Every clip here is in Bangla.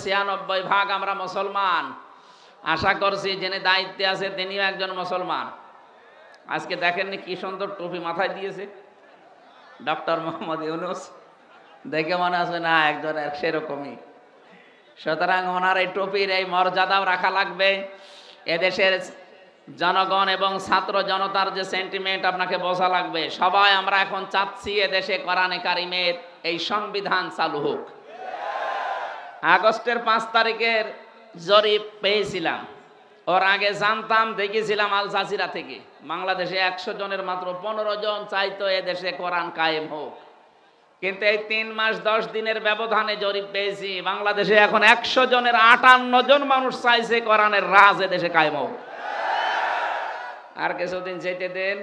96% আমরা মুসলমান। আশা করছি যিনি দায়িত্বে আছে তিনিও একজন মুসলমান। আজকে দেখেননি কি সুন্দর টুপি মাথায় দিয়েছে ডক্টর মোহাম্মদ ইউনূস, দেখে মনে আছে না একজন সেরকমই। সুতরাং ওনার এই টুপির এই মর্যাদাও রাখা লাগবে। এদেশের জনগণ এবং ছাত্র জনতার যে সেন্টিমেন্ট আপনাকে বোঝা লাগবে। সবাই আমরা এখন চাচ্ছি এদেশে কোরআনে কারিমের এই সংবিধান চালু হোক। আগস্টের 5 তারিখের জরিপ পেয়েছিলাম, ওর আগে জানতাম, দেখেছিলাম আল জাজিরা থেকে। বাংলাদেশে 100 জনের মাত্র 15 জন চাইতো এদেশে কোরআন কায়েম হোক, কিন্তু এই 3 মাস 10 দিনের ব্যবধানে জরিপ পেয়েছি বাংলাদেশে এখন 100 জনের 58 জন মানুষ চাইছে কোরআনের রাজ এদেশে কায়েম হোক। আর কিছুদিন যেতে দেন,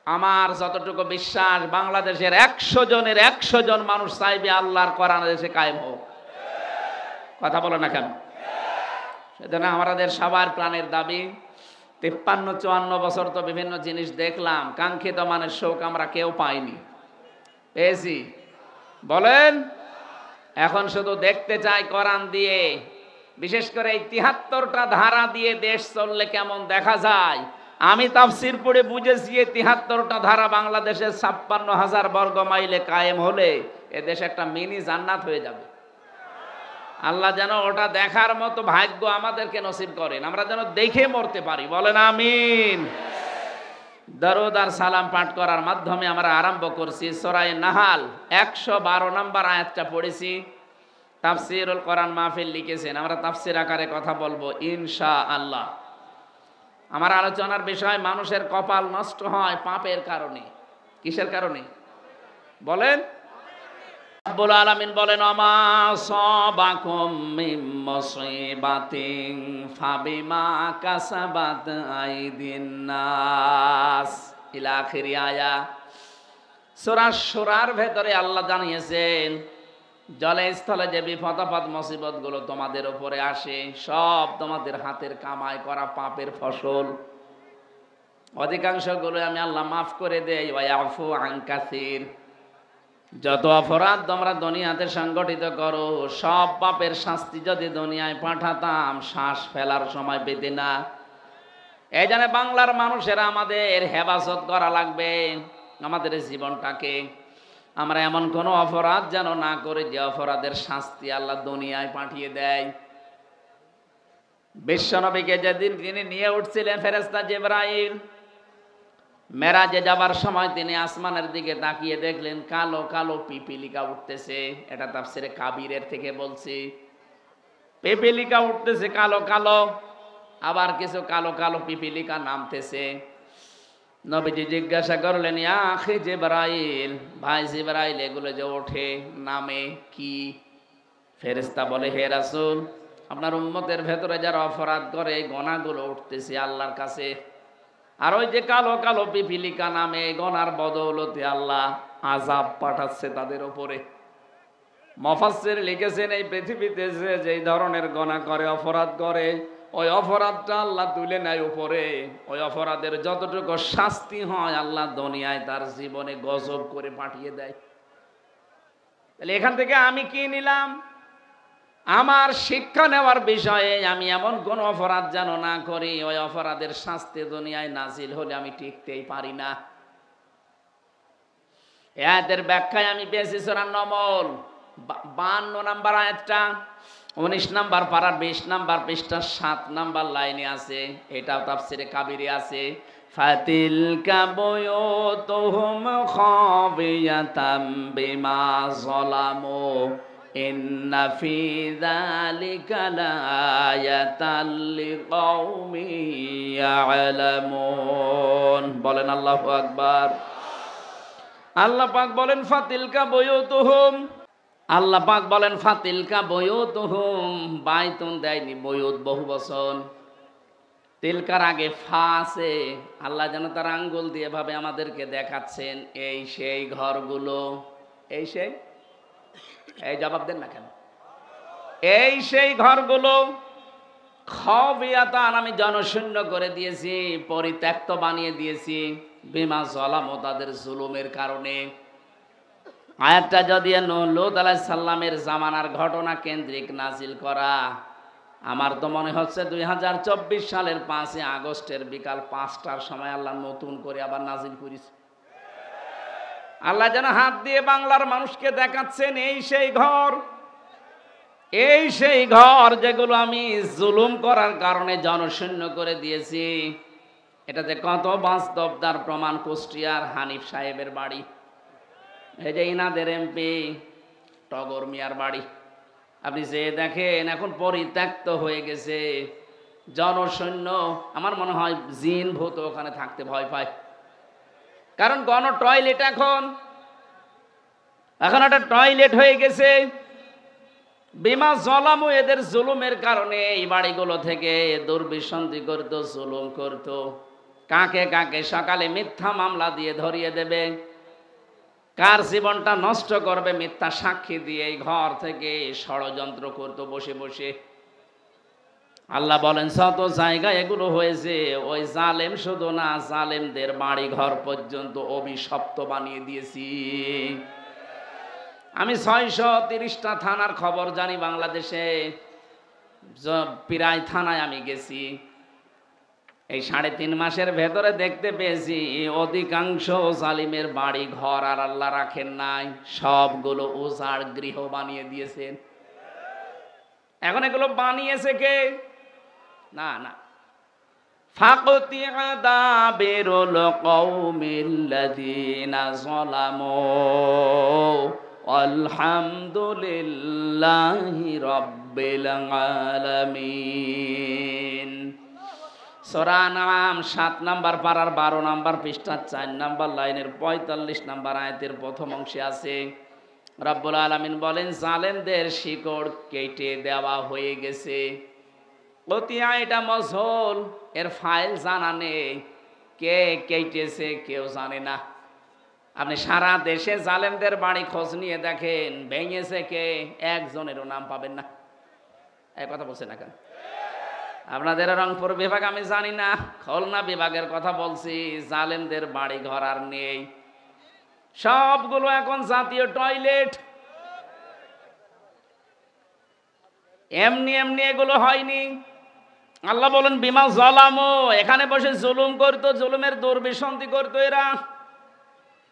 আমার যতটুকু বিশ্বাস বাংলাদেশের 100 জনের 100 জন মানুষ চাইবে আল্লাহর কোরআন এদেশে কায়েম হোক। কথা বলে না কেন? সেজন্য আমাদের সবার প্রাণের দাবি। 53-54 বছর তো বিভিন্ন জিনিস দেখলাম, কাঙ্ক্ষিত মানের শোক আমরা কেউ পাইনি। পেয়েছি? বলেন। এখন শুধু দেখতে চাই কোরআন দিয়ে, বিশেষ করে এই 73টা ধারা দিয়ে দেশ চললে কেমন দেখা যায়। আমি তাফসীর পড়ে বুঝেছি 73টা ধারা বাংলাদেশের 56,000 বর্গ মাইলে কায়েম হলে এদেশ একটা মিনি জান্নাত হয়ে যাবে। আল্লাহ যেন ওটা দেখার মতো ভাগ্য আমাদেরকে নসিব করেন, আমরা যেন দেখে মরতে পারি। বলেন আমিন। দরুদ আর সালাম পাঠ করার মাধ্যমে আমরা আরম্ভ করছি সূরা নাহাল 112 নম্বর আয়াতটা পড়েছি। তাফসীরুল কোরআন মাহফিল লিখেছেন, আমরা তাফসীর আকারে কথা বলবো ইনশাআল্লাহ। আমার আলোচনার বিষয় মানুষের কপাল নষ্ট হয় পাপের কারণে। কিসের কারণে বলেন? রব্বুল আলামিন বলেন আমা সাবাকুম মিন মুসিবাতিন ফাবিমা কাসাবাত আইদিন নাস ইলা আখিরি আয়া। সূরা শুরার ভেতরে আল্লাহ জানিয়েছেন জলে স্থলে যে বিপদ আপদ মুসিবত গুলো তোমাদের উপরে আসে সব তোমাদের হাতের কামাই করা পাপের ফসল। অধিকাংশ গুলো আমি আল্লাহ মাফ করে দেই। ওয়া ইয়াফু আন কাসীর। যত অপরাধ তোমরা দুনিয়াতে সংগঠিত করো সব পাপের শাস্তি যদি দুনিয়ায় পাঠাতাম শ্বাস ফেলার সময় পেতে না। এই জন্য বাংলার মানুষেরা আমাদের হেফাজত করা লাগবে আমাদের জীবনটাকে। আমরা এমন কোনো অপরাধ যেন না করে যে অপরাধের শাস্তি আল্লাহ দুনিয়ায় পাঠিয়ে দেয়। বিশ্বনবীকে যেদিন তিনি নিয়ে উঠছিলেন ফেরেশতা জিবরাইল, মেরাজে যাবার সময় তিনি আসমানের দিকে তাকিয়ে দেখলেন কালো কালো পিপিলিকা উঠতেছে। এটা তাফসীরে কাবীরের থেকে বলছি। পিপিলিকা উঠতেছে কালো কালো, আবার কিছু কালো কালো পিপিলিকা নামতেছে। নবীজি জিজ্ঞাসা করলেন ইয়া আখি জিবরাইল, ভাই জিবরাইল এগুলো যে ওঠে নামে কি? ফেরেশতা বলে হে রাসূল, আপনার উম্মতের ভেতরে যারা অপরাধ করে গোনাগুলো উঠতেছে আল্লাহর কাছে। আর ওই যে কালো কালো পিপিলিকা নামে গোনার বদৌলতে আল্লাহ আযাব পাঠাচ্ছে তাদের উপরে। মুফাসসির লিখেছেন এই পৃথিবীতে যে ধরনের গোনা করে অপরাধ করে ওই অপরাধটা আল্লাহ তুলে নেয় উপরে। ওই অপরাধের যতটুকু শাস্তি হয় আল্লাহ দুনিয়ায় তার জীবনে গজব করে পাঠিয়ে দেয়। তাহলে এখান থেকে আমি কি নিলাম? আমার শিক্ষা নেওয়ার বিষয়ে আমি এমন কোন অপরাধ যেন না করি ওই অপরাধের শাস্তি দুনিয়ায় নাজিল হলে আমি টিকতেই পারি না। আয়াতের ব্যাখ্যায় আমি পেয়েছি সূরা নমল 52 নম্বর আয়াতটা 19 নম্বর পারার 20 নম্বর পৃষ্ঠা 7 নম্বর লাইনে আছে। এটাও তাফসীরে কাবীরে আছে। ফাতিলকা বুয়ুতুহুম খাবিয়াতাম বিমা যালামু ইন্না ফি যালিকা লাআয়াতাল লিকাউমিন ইয়ালামুন। বলেন আল্লাহু আকবার। আল্লাহ পাক বলেন ফাতিলকা বুয়ুতুহুম, আল্লাহ পাক বলেন ফাতিলকা বুয়ুতুহুম, বাইতুন দেয়নি বুয়ুত বহুবচন। তিলকার আগে ফা আছে। আল্লাহ যেন তার আঙ্গুল দিয়ে ভাবে আমাদেরকে দেখাচ্ছেন এই সেই ঘরগুলো। এই সেই, এই জবাব দেন না কেন? এই সেই ঘরগুলো খাবিয়াতান আমি জনশূন্য করে দিয়েছি, পরিত্যক্ত বানিয়ে দিয়েছি। বিমা যালামু তাদের জুলুমের কারণে। আয়াতটা যদি লূত আলাইহিস সালামের জামানার ঘটনা কেন্দ্রিক নাজিল করা, আমার তো মনে হচ্ছে 2024 সালের 5 আগস্টের বিকাল 5টার সময় আল্লাহ নতুন করে আবার নাজিল করেছে। আল্লাহ যেন হাত দিয়ে বাংলার মানুষকে দেখাচ্ছেন, এই সেই ঘর, এই সেই ঘর যেগুলো আমি জুলুম করার কারণে জনশূন্য করে দিয়েছি। এটাতে কত বাস্তব তার প্রমাণ কুষ্টিয়ার হানিফ সাহেবের বাড়ি, এই যে ইনাদের এমপি টগর মিয়ার বাড়ি। আপনি যে দেখেন এখন পরিত্যক্ত হয়ে গেছে, জনশূন্য। আমার মনে হয় জিন ভূত ওখানে থাকতে ভয় পায়, কারণ গণ টয়লেট এখন একটা টয়লেট হয়ে গেছে। বিমা জলামু, এদের জুলুমের কারণে এই বাড়িগুলো থেকে দুর্বিসন্ধি করত, জুলুম করত। কাকে কাকে সকালে মিথ্যা মামলা দিয়ে ধরিয়ে দেবে, কার জীবনটা নষ্ট করবে মিথ্যা সাক্ষী দিয়ে এই ঘর থেকে ষড়যন্ত্র করত বসে বসে। আল্লাহ বলেন শত জায়গায় এগুলো হয়েছে, ওই জালেম শুধু না, জালেমদের বাড়ি ঘর পর্যন্ত অভিশপ্ত বানিয়ে দিয়েছি। আমি 630টা থানার খবর জানি বাংলাদেশে, প্রায় থানায় আমি গেছি। এই 3.5 মাসের ভেতরে দেখতে পেয়েছি অধিকাংশ জালিমের বাড়ি ঘর আর আল্লাহ রাখেন নাই, সবগুলো উজাড় গৃহ বানিয়ে দিয়েছেন। এখন এগুলো বানিয়েছে কে? না না, ফাকতিয়া দাবিরুল কওমিল্লাযিনা যালামু আলহামদুলিল্লাহি রাব্বিল আলামিন। সূরা নাম 7 নম্বর পারার 12 নম্বর পৃষ্ঠা 4 নম্বর লাইনের 45 নম্বর আয়াতের প্রথম অংশে আছে রব্বুল আলামিন বলেন, জালেমদের শিকড় কেটে দেওয়া হয়ে গেছে। কতিয়া এটা মজহুল, এর ফাইল জানা নেই, কে কেটেছে কেউ জানে না। আপনি সারা দেশে জালেমদের বাড়ি খোঁজ নিয়ে দেখেন, ভেঙেছে কে, একজনেরও নাম পাবেন না। এই কথা বলছে না কেন? আপনাদের রংপুর বিভাগ আমি জানি না, খুলনা বিভাগের কথা বলছি, জালেমদের বাড়ি ঘর আর নেই, সবগুলো এখন জাতীয় টয়লেট। এমনি এমনি এগুলো হয়নি। আল্লাহ বলেন বিমা জলামু, এখানে বসে জুলুম করতো, জুলুমের দুর্বিসন্ধি করতো এরা।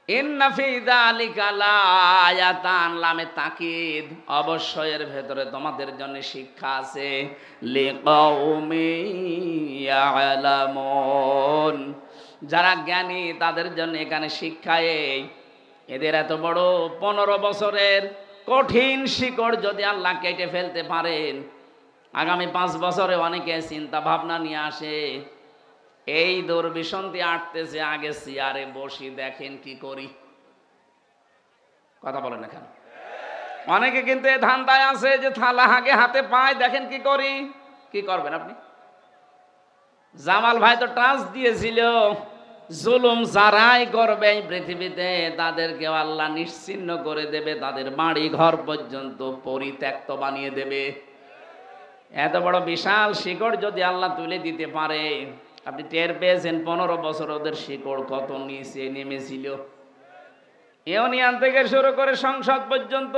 ইন্না ফি যালিকা লাআয়াতান, লামে তাকিদ, অবশ্যই এর ভেতরে তোমাদের জন্য শিক্ষা আছে। লিকাউমি ইয়ালামুন, যারা জ্ঞানী তাদের জন্য এখানে শিক্ষা। এদের এত বড় 15 বছরের কঠিন শিকড় যদি আল্লাহ কেটে ফেলতে পারেন, আগামী 5 বছরে অনেকে চিন্তা ভাবনা নিয়ে আসে, এই দুর্বিসন্ধি আটতেছে, আগে চেয়ারে বসি দেখেন কি করি। কথা বলেন না কেন? অনেকে কিন্তু এই ধান্দায় আছে যে থালা আগে হাতে পায়, দেখেন কি করি। কি করবেন আপনি? জামাল ভাই তো টাচ দিয়েছিল, জুলুম যারাই করবে এই পৃথিবীতে তাদেরকে আল্লাহ নিশ্চিহ্ন করে দেবে, তাদের বাড়ি ঘর পর্যন্ত পরিত্যক্ত বানিয়ে দেবে। এত বড় বিশাল শিকড় যদি আল্লাহ তুলে দিতে পারে, আপনি টের পেয়েছেন 15 বছর ওদের শিকড় কত নিচে নেমেছিল। ইউনিয়ন থেকে শুরু করে সংসদ পর্যন্ত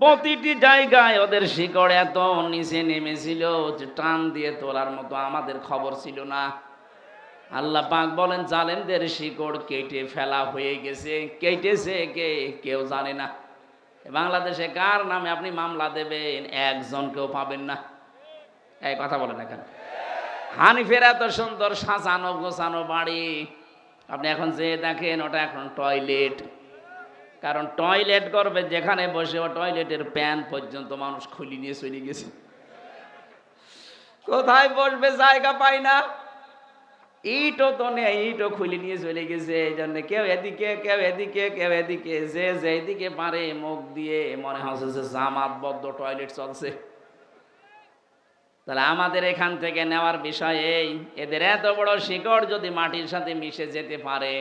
প্রতিটি জায়গায় ওদের শিকড় এত নিচে নেমেছিল যে টান দিয়ে তোলার মতো আমাদের খবর ছিল না। আল্লাহ পাক বলেন জালেমদের শিকড় কেটে ফেলা হয়ে গেছে। কেটেছে কে কেউ জানে না। বাংলাদেশে কার নামে আপনি মামলা দেবেন, একজনকেও পাবেন না। এই কথা বলেন না কেন? হানিফের এত সুন্দর সাজানো গোছানো বাড়ি, আপনি এখন যে দেখেন ওটা এখন টয়লেট। কারণ টয়লেট করবে যেখানে বসে, ও টয়লেটের প্যান পর্যন্ত মানুষ খুলি নিয়ে চলে গেছে। কোথায় বসবে জায়গা পায় না, ইটও তো নেই, ইটও খুলে নিয়ে চলে গেছে। এই জন্য কেউ এদিকে কেউ এদিকে কেউ এদিকে, যে যেদিকে পারে মুখ দিয়ে মনে হচ্ছে যে জামাতবদ্ধ টয়লেট চলছে। তাহলে আমাদের এখান থেকে নেওয়ার বিষয় এই, এদের এত বড় শিকড় যদি মাটির সাথে মিশে যেতে পারে,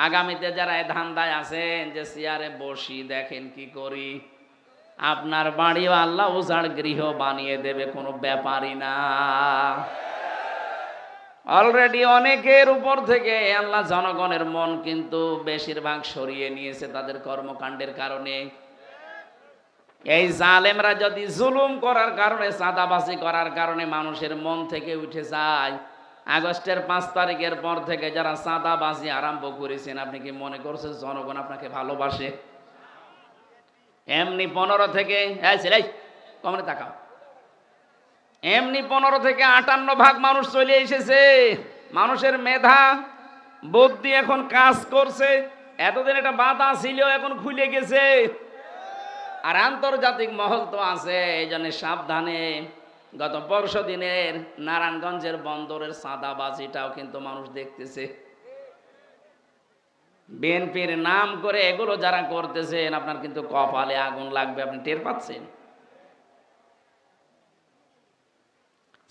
আগামীতে যারা এই ধান্দায় আছেন যে চেয়ারে বসি দেখেন কি করি, আপনার বাড়িও আল্লাহ উজাড় গৃহ বানিয়ে দেবে, কোনো ব্যাপারই না। অলরেডি অনেকের উপর থেকে আল্লাহ জনগণের মন কিন্তু বেশিরভাগ সরিয়ে নিয়েছে তাদের কর্মকাণ্ডের কারণে। এই জালেমরা যদি জুলুম করার কারণে, চাঁদাবাজি করার কারণে মানুষের মন থেকে উঠে যায়, আগস্টের 5 তারিখের পর থেকে যারা চাঁদাবাজি আরম্ভ করেছেন, আপনি কি মনে করছেন জনগণ আপনাকে ভালোবাসে? এমনি 15 থেকে কমনে তাকাও, এমনি 15 থেকে 58% মানুষ চলে এসেছে। মানুষের মেধা বুদ্ধি এখন কাজ করছে। এতদিন এটা বাধা ছিল, এখন খুলে গেছে। আর আন্তর্জাতিক মহল তো আছে, এই জন্য সাবধানে। গত পরশু দিনের নারায়ণগঞ্জের বন্দরের চাঁদাবাজিটাও কিন্তু মানুষ দেখতেছে। বিএনপির নাম করে এগুলো যারা করতেছেন, আপনার কিন্তু কপালে আগুন লাগবে, আপনি টের পাচ্ছেন?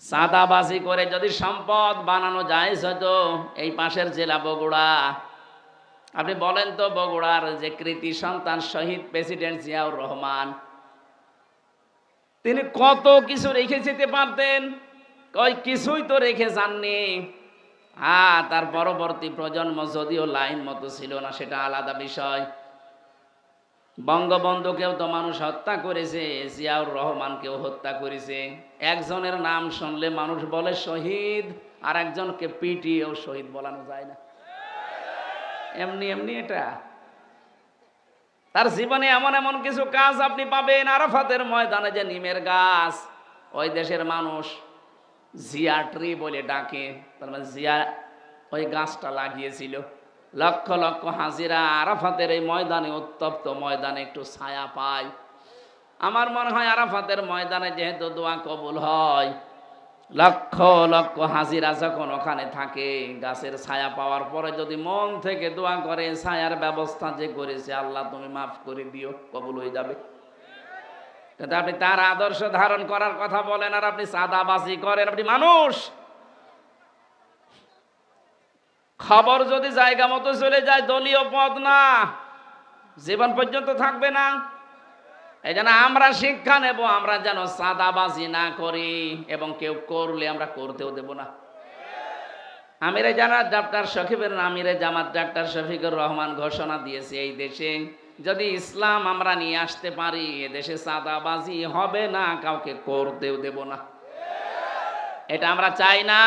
চাঁদাবাজি করে যদি সম্পদ বানানো যায়, হয়তো এই পাশের জেলা বগুড়া, আপনি বলেন তো, বগুড়ার যে কৃতি সন্তান শহীদ প্রেসিডেন্ট জিয়াউর রহমান, তিনি কত কিছু রেখে যেতে পারতেন, কিছুই তো রেখে যাননি। তার পরবর্তী প্রজন্ম যদিও লাইন মতো ছিল না, সেটা আলাদা বিষয়। বঙ্গবন্ধুকেও তো মানুষ হত্যা করেছে, জিয়াউর রহমানকেও হত্যা করেছে। একজনের নাম শুনলে মানুষ বলে শহীদ, আর একজনকে পিটিয়েও শহীদ বলানো যায় না। এমনি এমনি এটা তার জীবনে এমন এমন কিছু কাজ আপনি পাবেন। আরাফাতের ময়দানে যে নিমের গাছ, ওই দেশের মানুষ জিয়া ট্রি বলে ডাকে, তার মানে জিয়া ওই গাছটা লাগিয়েছিল। লক্ষ লক্ষ হাজিরা আরাফাতের এই ময়দানে, উত্তপ্ত ময়দানে একটু ছায়া পায়। আমার মনে হয় আরাফাতের ময়দানে যেহেতু দোয়া কবুল হয়, লক্ষ লক্ষ হাজিরা যখন ওখানে থাকে, গাছের ছায়া পাওয়ার পরে যদি মন থেকে দোয়া করে, ছায়ার ব্যবস্থা যে করেছে আল্লাহ তুমি মাফ করে দিও, কবুল হয়ে যাবে। কিন্তু আপনি তার আদর্শ ধারণ করার কথা বলেন, আর আপনি চাঁদাবাজি করেন। আপনি মানুষ, খবর যদি জায়গা মতো চলে যায়, দলীয় পদ না, জীবন পর্যন্ত থাকবে না। এই জন্য আমরা শিক্ষা নেব, আমরা যেন চাঁদাবাজি না করি, এবং কেউ করলে আমরা করতেও দেব না। আমিরে জামাত ডাক্তার শফিকুর আমিরে জামাত ডাক্তার শফিকুর রহমান ঘোষণা দিয়েছে, এই দেশে যদি ইসলাম আমরা নিয়ে আসতে পারি, এ দেশে চাঁদাবাজি হবে না, কাউকে করতেও দেব না। এটা আমরা চাই না।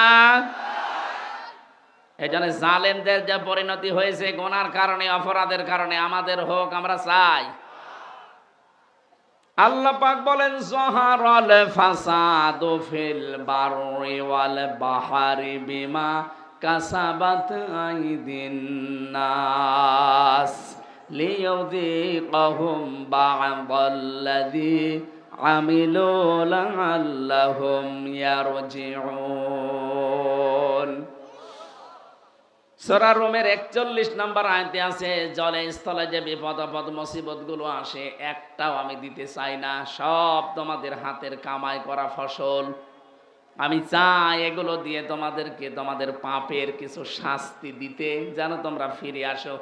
এই জন্য জালেমদের যে পরিণতি হয়েছে গুনার কারণে, অপরাধের কারণে, আমাদের হোক, আমরা চাই। আল্লাহ পাক বলেন, যহারাল ফাসাদু ফিল বাররি ওয়াল বাহরি বিমা কাসাবাত আইদিন নাস লিয়ুযীকাহুম বা'দাল্লাযী আমিলু লাআল্লাহুম ইয়ারজিউন। সূরা রুমের 41 নম্বর আয়াতে আছে, জলে স্থলে যে বিপদ আপদ মুসিবত গুলো আসে, একটাও আমি দিতে চাই না, সব তোমাদের হাতের কামাই করা ফসল। আমি চাই এগুলো দিয়ে তোমাদেরকে তোমাদের পাপের কিছু শাস্তি দিতে, যেন তোমরা ফিরে আসো।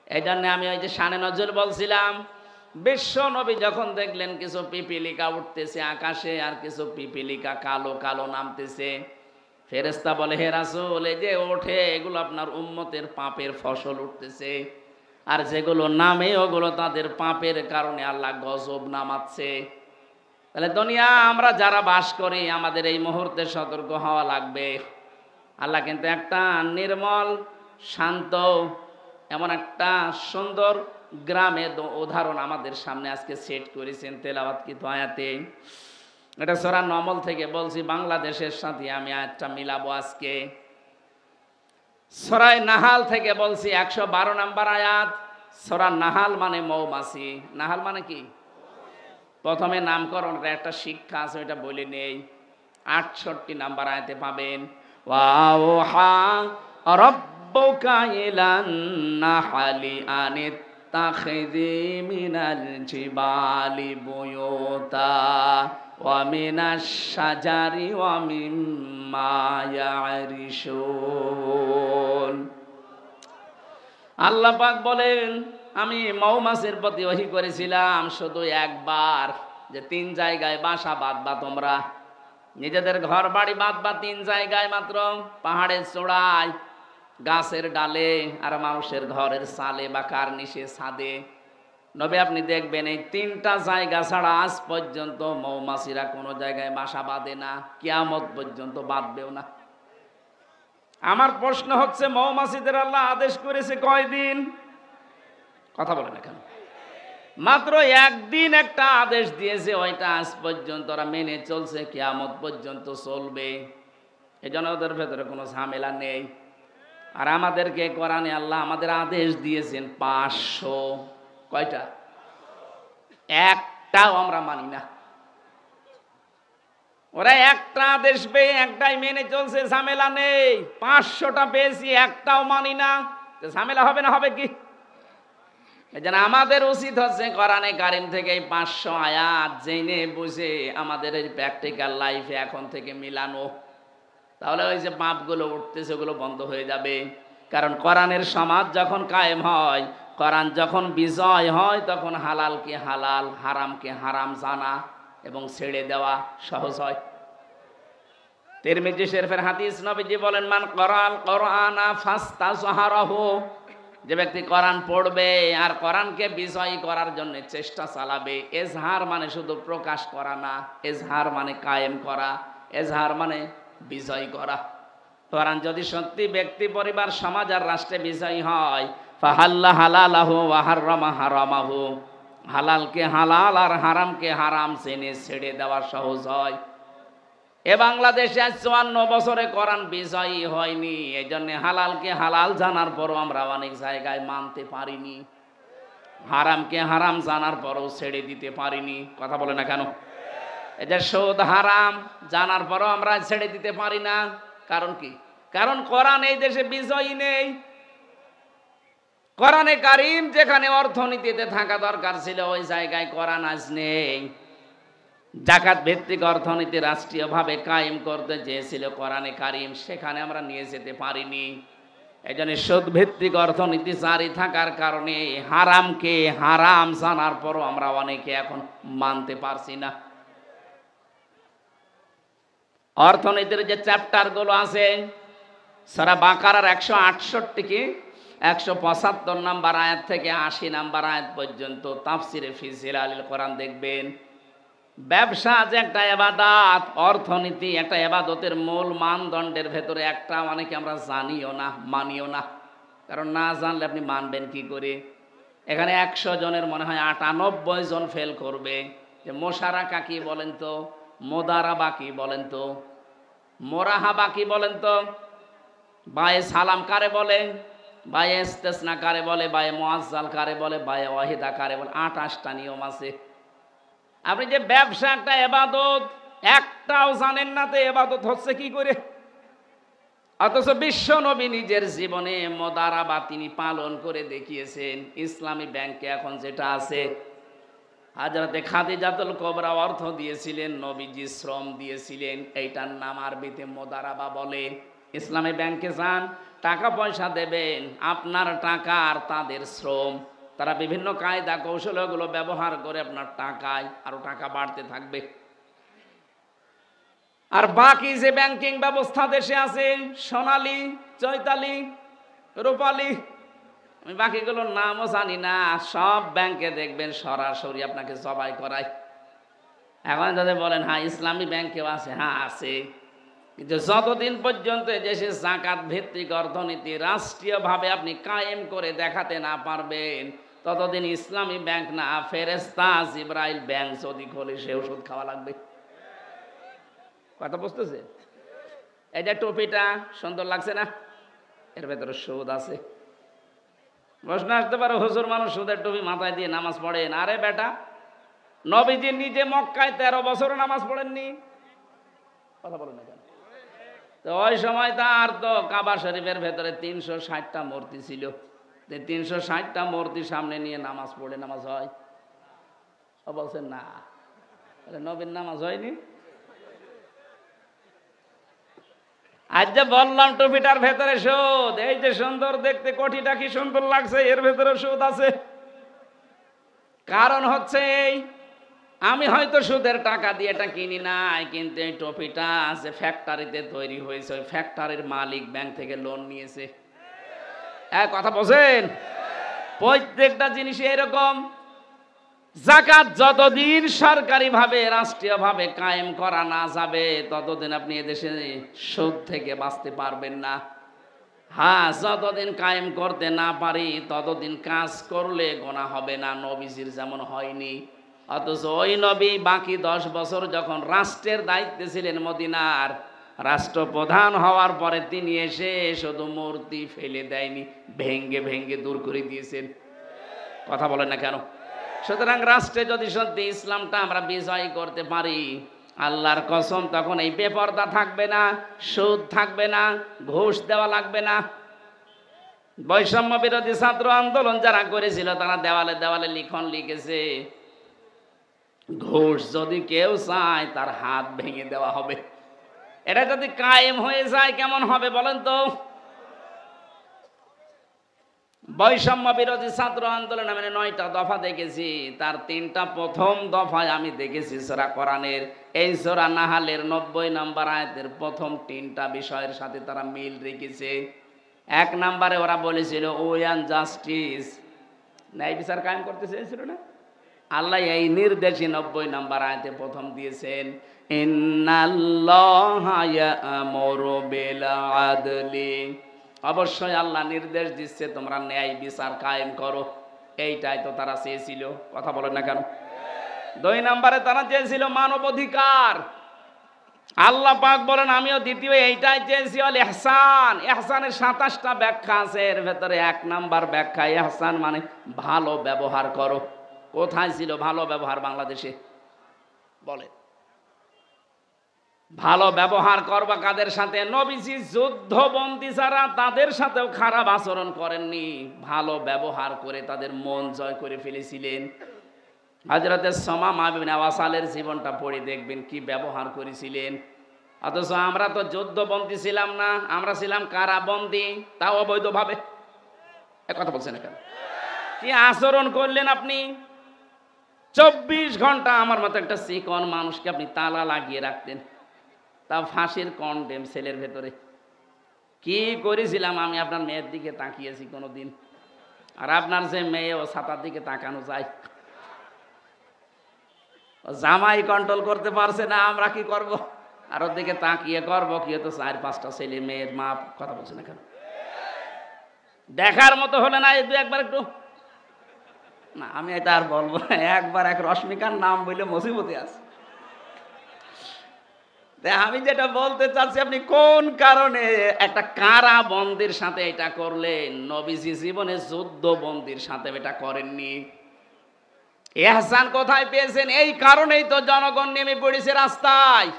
এই জন্য আমি ওই যে শানে নজরুল বলছিলাম, বিশ্ব নবী যখন দেখলেন কিছু পিপিলিকা উঠতেছে আকাশে, আর কিছু পিপিলিকা কালো কালো নামতেছে, ফেরেশতা বলে, হে রাসূল, এই যে ওঠে, এগুলো আপনার উম্মতের পাপের ফসল উঠতেছে, আর যেগুলো নামে ওগুলো তাদের পাপের কারণে আল্লাহ গজব নামাচ্ছে। তাহলে দুনিয়া আমরা যারা বাস করি, আমাদের এই মুহূর্তে সতর্ক হওয়া লাগবে। আল্লাহ কিন্তু একটা নির্মল শান্ত, এমন একটা সুন্দর গ্রামের উদাহরণ আমাদের সামনে আজকে সেট করেছেন তেলাওয়াতকৃত আয়াতে। এটা সূরা নমল থেকে বলছি, বাংলাদেশের সাথে আমি আয়াতটা মিলাবো আজকে। সূরা নাহাল থেকে বলছি, 112 নম্বর আয়াত। সূরা নাহাল মানে মৌমাছি। নাহাল মানে কি? প্রথমে নামকরণের একটা শিক্ষা আছে, ওইটা বলে নেই। 68 নম্বর আয়াতে পাবেন, ওয়াওহা রাব্বুকা ইলান নাহলি আনিত্তাখিযি মিনাল জিবালি বুয়ুতা ওয়া মিনাশ শাজারি ওয়া মিম্মা ইয়ারিশুন। আল্লাহ পাক বলেন, আমি মৌমাছির প্রতি ওহী করেছিলাম শুধু একবার, যে 3 জায়গায় বাসা বাঁধবা তোমরা। নিজেদের ঘর বাড়ি বাদ বা 3 জায়গায় মাত্র, পাহাড়ের চূড়ায়, গাছের ডালে, আর মানুষের ঘরের চালে বা কার্নিশে ছাদে। নবী আপনি দেখবেন এই 3টা জায়গা ছাড়া আজ পর্যন্ত মৌমাছিরা কোনো জায়গায় বাসা বাঁধে না, কিয়ামত পর্যন্ত বাঁধবেও না। আমার প্রশ্ন হচ্ছে, মৌমাছিদের আল্লাহ আদেশ করেছে কয়দিন? কথা বলে না কেন? মাত্র একদিন একটা আদেশ দিয়েছে, ওইটা আজ পর্যন্ত ওরা মেনে চলছে, কিয়ামত পর্যন্ত চলবে। এজন্য ওদের ভেতরে কোনো ঝামেলা নেই। আর আমাদেরকে কোরআনে আল্লাহ আমাদের আদেশ দিয়েছেন 500। কয়টা? একটাও আমরা মানি না। ওরা একটা আদেশ পেয়ে একটাই মেনে চলছে, ঝামেলা নেই। 500টা পেয়েছি, একটাও মানি না, ঝামেলা হবে না? হবে কি? এজন্য আমাদের উচিত হচ্ছে কোরআনে কারীম থেকে এই 500 আয়াত জেনে বুঝে আমাদের এই প্র্যাকটিক্যাল লাইফে এখন থেকে মিলানো। তাহলে ওই যে পাপগুলো উঠতেছে ওগুলো বন্ধ হয়ে যাবে। কারণ কোরআনের সমাজ যখন কায়েম হয়, কোরআন যখন বিজয় হয়, তখন হালালকে হালাল, হারামকে হারাম জানা এবং ছেড়ে দেওয়া সহজ হয়। তিরমিজি শরীফের হাদিস, নবীজি বলেন, মান করাল কোরআনা ফাস্তাজহারাহু, যে ব্যক্তি কোরআন পড়বে আর কোরআনকে বিজয়ী করার জন্য চেষ্টা চালাবে। এজহার মানে শুধু প্রকাশ করা না, এজহার মানে কায়েম করা, এজহার মানে বিজয় করা। কোরআন যদি সত্যি ব্যক্তি, পরিবার, সমাজ আর রাষ্ট্রে বিজয়ী হয়, ফাহাল্লা হালালাহু ওয়া হাররামা হারামাহু, হালালকে হালাল আর হারামকে হারাম জেনে ছেড়ে দেওয়া সহজ হয়। এ বাংলাদেশে 54 বছরে কোরআন বিজয়ী হয়নি। এই জন্য হালালকে হালাল জানার পরও আমরা অনেক জায়গায় মানতে পারিনি, হারামকে হারাম জানার পরও ছেড়ে দিতে পারিনি। কথা বলে না কেন? এই যে সুদ হারাম জানার পরও আমরা ছেড়ে দিতে পারি না, কারণ কি? কারণ কোরআন এই দেশে বিজয়ী নেই। কোরআনে কারীম যেখানে অর্থনীতিতে থাকা দরকার ছিল, ওই জায়গায় কোরআন আজ নেই। জাকাত ভিত্তিক অর্থনীতি রাষ্ট্রীয়ভাবে কায়েম করতে চেয়েছিল কোরআনে কারীম, সেখানে আমরা নিয়ে যেতে পারিনি। এই জন্য সুদ ভিত্তিক অর্থনীতি জারি থাকার কারণে হারামকে হারাম জানার পরও আমরা অনেকে এখন মানতে পারছি না। অর্থনীতির যে চ্যাপ্টার গুলো আছে, সূরা বাকারার 168 কি 175 নম্বর আয়াত থেকে 80 নম্বর আয়াত পর্যন্ত তাফসিরে ফি জিলালিল কোরআন দেখবেন। ব্যবসা যে একটা ইবাদত, অর্থনীতি একটা ইবাদতের মূল মানদণ্ডের ভেতরে একটা, অনেকে আমরা জানিও না, মানিও না। কারণ না জানলে আপনি মানবেন কি করে? এখানে 100 জনের মনে হয় 98 জন ফেল করবে যে মোশারাকা কি বলেন তো, মোদারাবা কি বলেন তো, মোরাহাবা কি বলেন তো, বায়ে সালাম কারে বলে, বায়ে ইস্তেসনা কারে বলে, বায়ে মুআজ্জাল কারে বলে, বায়ে ওয়াহিদা কারে বলে। 28টা নিয়ম আছে। আপনি যে ব্যবসা একটা ইবাদত, একটাও জানেন না, তো ইবাদত হচ্ছে কি করে? অথচ বিশ্ব নবী নিজের জীবনে মোদারাবা তিনি পালন করে দেখিয়েছেন। ইসলামী ব্যাংকে এখন যেটা আছে, হযরতে খাদিজাতুল কুবরা অর্থ দিয়েছিলেন, নবীজি শ্রম দিয়েছিলেন। এইটার নাম আরবিতে মোদারাবা বলে। ইসলামী ব্যাংকে যান, টাকা পয়সা দেবেন, আপনার টাকা আর তাদের শ্রম, তারা বিভিন্ন কায়দা কৌশলগুলো ব্যবহার করে আপনার টাকায় আরো টাকা বাড়তে থাকবে। আর বাকি যে ব্যাংকিং ব্যবস্থা দেশে আছে, সোনালী, চৈতালি, রূপালী, আমি বাকিগুলোর নামও জানি না, সব ব্যাংকে দেখবেন সরাসরি আপনাকে জবাই করায়। এখন যদি বলেন হ্যাঁ ইসলামী ব্যাংকেও আছে, হ্যাঁ আছে, কিন্তু যতদিন পর্যন্ত দেশে যাকাত ভিত্তিক অর্থনীতি রাষ্ট্রীয়ভাবে আপনি কায়েম করে দেখাতে না পারবেন, ততদিন ইসলামী ব্যাংক না, ফেরেশতা জিবরাইল ব্যাংক যদি খোলে সে ওষুধ খাওয়া লাগবে। কথা বুঝতেছে? এই যে টুপিটা সুন্দর লাগছে না, এর ভেতরে সুদ আছে। প্রশ্ন আসতে পারে, হুজুর মানুষ সুদের টুপি মাথায় দিয়ে নামাজ পড়েন। আরে বেটা, নবীজি নিজে মক্কায় 13 বছর নামাজ পড়েননি? কথা বলেন না কেন? তো ওই সময় তার তো কাবা শরীফের ভেতরে 360টা মূর্তি ছিল। 360টা মূর্তি সামনে নিয়ে নামাজ পড়ে নামাজ হয়? ও বলছেন না, নবীর নামাজ হয়নি। আজ যে বললাম টুপিটার ভেতরে সুদ, এই যে সুন্দর দেখতে কোটিটা কি সুন্দর লাগছে, এর ভেতরে সুদ আছে। কারণ হচ্ছে এই, আমি হয়তো সুদের টাকা দিয়ে এটা কিনি নাই, কিন্তু এই টপিটা যে ফ্যাক্টরিতে তৈরি হয়েছে ওই ফ্যাক্টরির মালিক ব্যাংক থেকে লোন নিয়েছে। এক কথা বলছেন, প্রত্যেকটা জিনিস এরকম। যাকাত যতদিন সরকারিভাবে রাষ্ট্রীয়ভাবে কায়েম করা না যাবে ততদিন আপনি এদেশে সুদ থেকে বাঁচতে পারবেন না। হ্যাঁ, যতদিন কায়েম করতে না পারি ততদিন কাজ করলে গোনা হবে না, নবীজির যেমন হয়নি। অথচ ওই নবী বাকি 10 বছর যখন রাষ্ট্রের দায়িত্বে ছিলেন মদিনার, রাষ্ট্রপ্রধান হওয়ার পরে তিনি এসে শুধু মূর্তি ফেলে দেয়নি, ভেঙ্গে ভেঙ্গে দূর করে দিয়েছেন। কথা বলেন না কেন? সুতরাং রাষ্ট্রে যদি সত্যি ইসলামটা আমরা বিজয় করতে পারি, আল্লাহর কসম তখন এই বেপরদা থাকবে না, সুদ থাকবে না, ঘুষ দেওয়া লাগবে না। বৈষম্য বিরোধী ছাত্র আন্দোলন যারা করেছিল তারা দেওয়ালে দেওয়ালে লিখন লিখেছে, ঘুষ যদি কেউ চায় তার হাত ভেঙে দেওয়া হবে। এটা যদি কায়েম হয়ে যায় কেমন হবে বলেন তো? বৈষম্য বিরোধী ছাত্র আন্দোলন আমি 9টা দফা দেখেছি, তার 3টা প্রথম দফায় আমি দেখেছি সূরা কোরআনের এই সূরা নাহালের 90 নম্বর আয়াতের প্রথম 3টা বিষয়ের সাথে তারা মিল রেখেছে। 1 নম্বরে ওরা বলেছিল ওয়ান জাস্টিস, ন্যায় বিচার কায়েম করতে চেয়েছিল না? আল্লাহ এই নির্দেশই 90 নম্বর আয়াতে প্রথম দিয়েছেন, ইন্নাল্লাহা ইয়া'মুরু বিল আদলি, অবশ্যই আল্লাহ নির্দেশ দিচ্ছে তোমরা ন্যায় বিচার কায়েম করো। এইটাই তো তারা চেয়েছিল। কথা বলেন না কেন? 2 নম্বরে তারা চেয়েছিল মানবাধিকার। আল্লাহ পাক বলেন আমিও দ্বিতীয় এইটাই চেয়েছি, আল ইহসান। ইহসানের 27টা ব্যাখ্যা আছে, এর ভেতরে 1 নম্বর ব্যাখ্যা ইহসান মানে ভালো ব্যবহার করো। কোথায় ছিল ভালো ব্যবহার বাংলাদেশে? বলে ভালো ব্যবহার করবা কাদের সাথে? নবীজি যুদ্ধবন্দী যারা তাদের সাথেও খারাপ আচরণ করেননি, ভালো ব্যবহার করে তাদের মন জয় করে ফেলেছিলেন। হযরতে সুমামা বিন ওয়াসালের জীবনটা পড়ে দেখবেন কি ব্যবহার করেছিলেন। অথচ আমরা তো যুদ্ধবন্দী ছিলাম না, আমরা ছিলাম কারাবন্দী, তাও অবৈধভাবে। এক কথা বলছেন না কেন? কি আচরণ করলেন আপনি? 24 ঘন্টা আমার মতো একটা চিকন মানুষকে আপনি তালা লাগিয়ে রাখতেন, তা ফাঁসির কন্ডেম সেলের ভেতরে। কি করেছিলাম আমি? আপনার মেয়ের দিকে তাকিয়েছি কোনোদিন? আর আপনার যে মেয়ে ও ছাতার দিকে তাকানো যায়, জামাই কন্ট্রোল করতে পারছে না, আমরা কি করব? আর ওর দিকে তাকিয়ে করবো কি? তো 4-5টা ছেলে মেয়ের মা। কথা বলছে না কেন? দেখার মতো হলে না এই 2-1বার একটু না, আমি এটা আর বলবো না। একবার এক রশ্মিকার নাম বললে মুসিবতে আছে। আমি যেটা বলতে চাচ্ছি, আপনি কোন কারণে একটা কারাবন্দির সাথে এটা করলেন? নবীজি জীবনে যুদ্ধবন্দির সাথে এটা করেননি। ইহসান কোথায় পেয়েছেন? এই কারণেই তো জনগণ নেমে পড়েছে রাস্তায়,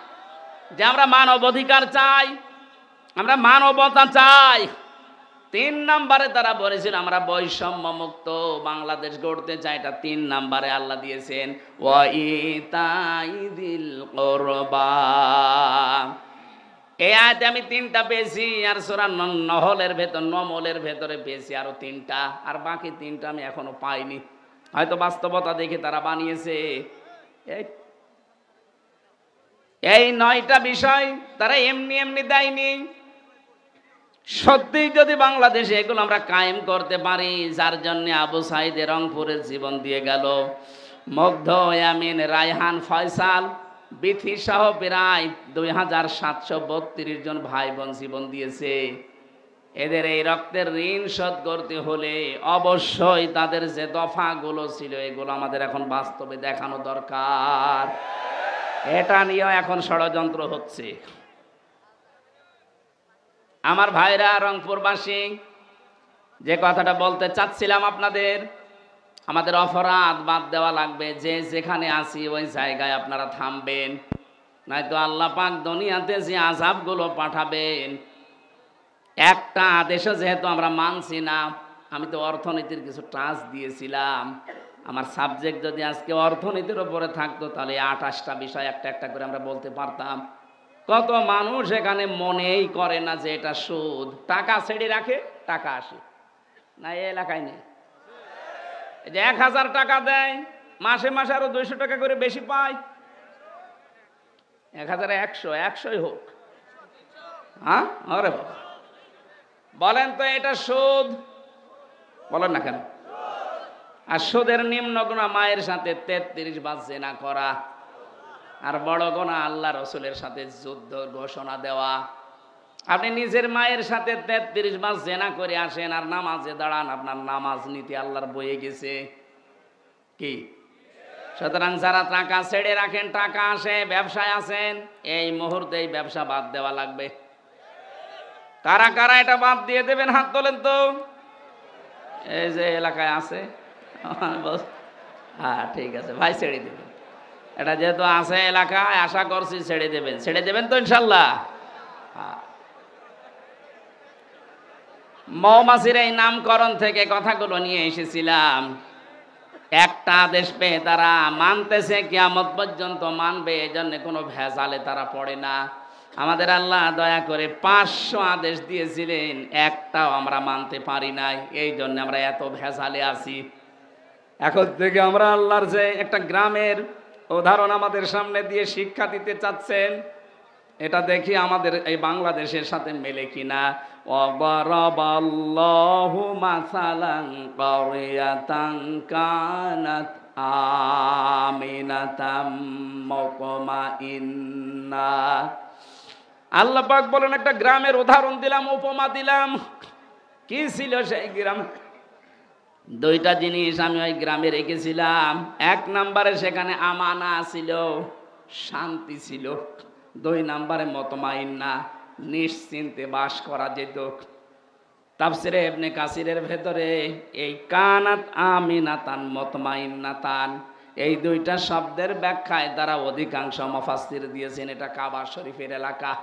যে আমরা মানবাধিকার চাই, আমরা মানবতা চাই। 3 নম্বরে তারা বলেছিল আমরা বৈষম্য মুক্ত বাংলাদেশ গড়তে চাই। এটা 3 নম্বরে আল্লাহ দিয়েছেন, ওয়া ইতাইদিল কুরবা। এই আয়াতে আমি 3টা পেয়েছি, আর সূরা নমলের ভেতরে পেয়েছি আরো 3টা, আর বাকি 3টা আমি এখনো পাইনি। হয়তো বাস্তবতা দেখে তারা বানিয়েছে। এই 9টা বিষয় তারা এমনি এমনি দেয়নি। সত্যি যদি বাংলাদেশে এগুলো আমরা কায়েম করতে পারি, যার জন্য আবু সাইদ রংপুরের জীবন দিয়ে গেল, মুগ্ধ, ইয়ামিন, রায়হান, ফয়সাল, বিথি সহ প্রায় 2732 জন ভাই বোন জীবন দিয়েছে। এদের এই রক্তের ঋণ শোধ করতে হলে অবশ্যই তাদের যে দফাগুলো ছিল এগুলো আমাদের এখন বাস্তবে দেখানো দরকার। এটা নিয়েও এখন ষড়যন্ত্র হচ্ছে। আমার ভাইরা রংপুরবাসী, যে কথাটা বলতে চাচ্ছিলাম আপনাদের, আমাদের অপরাধ বাদ দেওয়া লাগবে। যে যেখানে আছি ওই জায়গায় আপনারা থামবেন, নয়তো আল্লাহ পাক দুনিয়াতে যে আযাবগুলো পাঠাবেন, একটা আদেশও যেহেতু আমরা মানছি না। আমি তো অর্থনীতির কিছু টাচ দিয়েছিলাম, আমার সাবজেক্ট যদি আজকে অর্থনীতির উপরে থাকতো তাহলে 28টা বিষয় একটা একটা করে আমরা বলতে পারতাম। কত মানুষ এখানে মনেই করে না যে এটা সুদ। টাকা ছেড়ে রাখে, টাকা আসে না। এই এলাকায় নেই, এই যে 1000 টাকা দেয়, মাসে মাসে আরো 200 টাকা করে বেশি পায়। 1100, 100ই হোক। হ্যাঁ, আরে বাবা, বলেন তো এটা সুদ? বলেন না কেন? আর সুদের নিম্ন গুনাহ মায়ের সাথে 33 বার জিনা করা, আর বড় গুনাহ আল্লাহ রসুলের সাথে যুদ্ধ ঘোষণা দেওয়া। আপনি নিজের মায়ের সাথে 33 বার জিনা করে আসেন আর নামাজে দাঁড়ান, আপনার নামাজ নীতি আল্লাহর বয়ে গেছে কি? সুতরাং যারা টাকা ছেড়ে রাখেন, টাকা আসে, ব্যবসায় আছেন, এই মুহূর্তে এই ব্যবসা বাদ দেওয়া লাগবে। কারা কারা এটা বাদ দিয়ে দেবেন? হাত তোলেন তো। এই যে এলাকায় আছে, হ্যাঁ ঠিক আছে ভাই, ছেড়ে দেবেন। এটা যেহেতু আছে এলাকায়, আশা করছি ছেড়ে দেবেন। ছেড়ে দেবেন তো ইনশাল্লাহ? হ্যাঁ। মৌমাছির এই নামকরণ থেকে কথাগুলো নিয়ে এসেছিলাম। একটা আদেশ পেয়ে তারা মানতেছে, কিয়ামত পর্যন্ত মানবে, এই জন্য কোনো ভেজালে তারা পড়ে না। আমাদের আল্লাহ দয়া করে 500 আদেশ দিয়েছিলেন, একটাও আমরা মানতে পারি নাই, এই জন্য আমরা এত ভেজালে আছি। এখন থেকে আমরা আল্লাহর যে একটা গ্রামের উদাহরণ আমাদের সামনে দিয়ে শিক্ষা দিতে চাচ্ছেন, এটা দেখি আমাদের এই বাংলাদেশের সাথে মেলে কিনা। ওয়াবারাবাল্লাহু মাসালান কারিয়াতান কানাত আমিনাতাম মুতমাইন্না। আল্লাহ পাক বলেন, একটা গ্রামের উদাহরণ দিলাম, উপমা দিলাম। কি ছিল সেই গ্রাম? 2টা জিনিস আমি ওই গ্রামে রেখেছিলাম। 1 নম্বরে সেখানে আমানা ছিল, শান্তি ছিল। 2 নম্বরে মুতমাইন্না, নিশ্চিন্তে বাস করা যেত। তাফসিরে ইবনে কাসিরের ভেতরে এই কানাত আমিনাতান মুতমাইন্নাতান, এই 2টা শব্দের ব্যাখ্যায় তারা অধিকাংশ মুফাসসির দিয়েছেন এটা কাবা শরীফের এলাকা।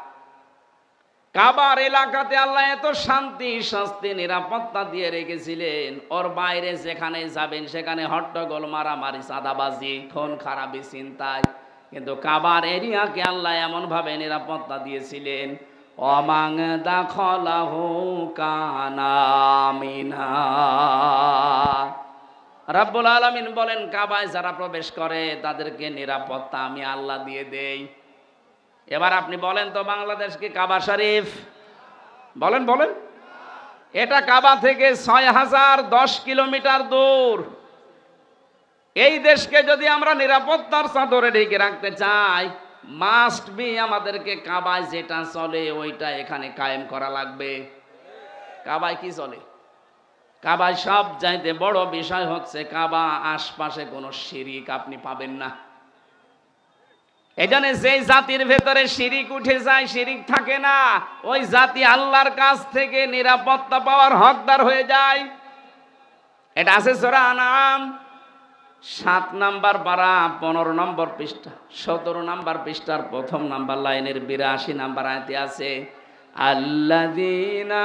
কাবার এলাকাতে আল্লাহ এত শান্তি, স্বস্তি, নিরাপত্তা দিয়ে রেখেছিলেন, ওর বাইরে যেখানে যাবেন সেখানে হট্টগোল, মারামারি, চাঁদাবাজি, খুন খারাপি, চিন্তায়। কিন্তু কাবার এরিয়াকে আল্লাহ এমন ভাবে নিরাপত্তা দিয়েছিলেন, ওয়ামান দাখালাহু কানা আমিনা। রাব্বুল আলামিন বলেন, কাবায় যারা প্রবেশ করে তাদেরকে নিরাপত্তা আমি আল্লাহ দিয়ে দেই। এবার আপনি বলেন তো, বাংলাদেশ কি কাবা শরীফ? বলেন বলেন। এটা কাবা থেকে 6010 কিলোমিটার দূর। এই দেশকে যদি আমরা নিরাপত্তার চাদরে ঢেকে রাখতে চাই, মাস্ট বি আমাদেরকে কাবায় যেটা চলে ওইটা এখানে কায়েম করা লাগবে। কাবায় কি চলে? কাবায় সব চাইতে বড় বিষয় হচ্ছে কাবা আশপাশে কোনো শিরিক আপনি পাবেন না। এজন্য যেই জাতির ভেতরে শিরিক উঠে যায়, শিরিক থাকে না, ওই জাতি আল্লাহর কাছ থেকে নিরাপত্তা পাওয়ার হকদার হয়ে যায়। এটা আছে সূরা আনআম 7 নম্বর পারা 15 নম্বর পৃষ্ঠা, 17 নম্বর পৃষ্ঠার 1ম নম্বর লাইনের 82 নম্বর আয়াতে আছে, আল্লাযীনা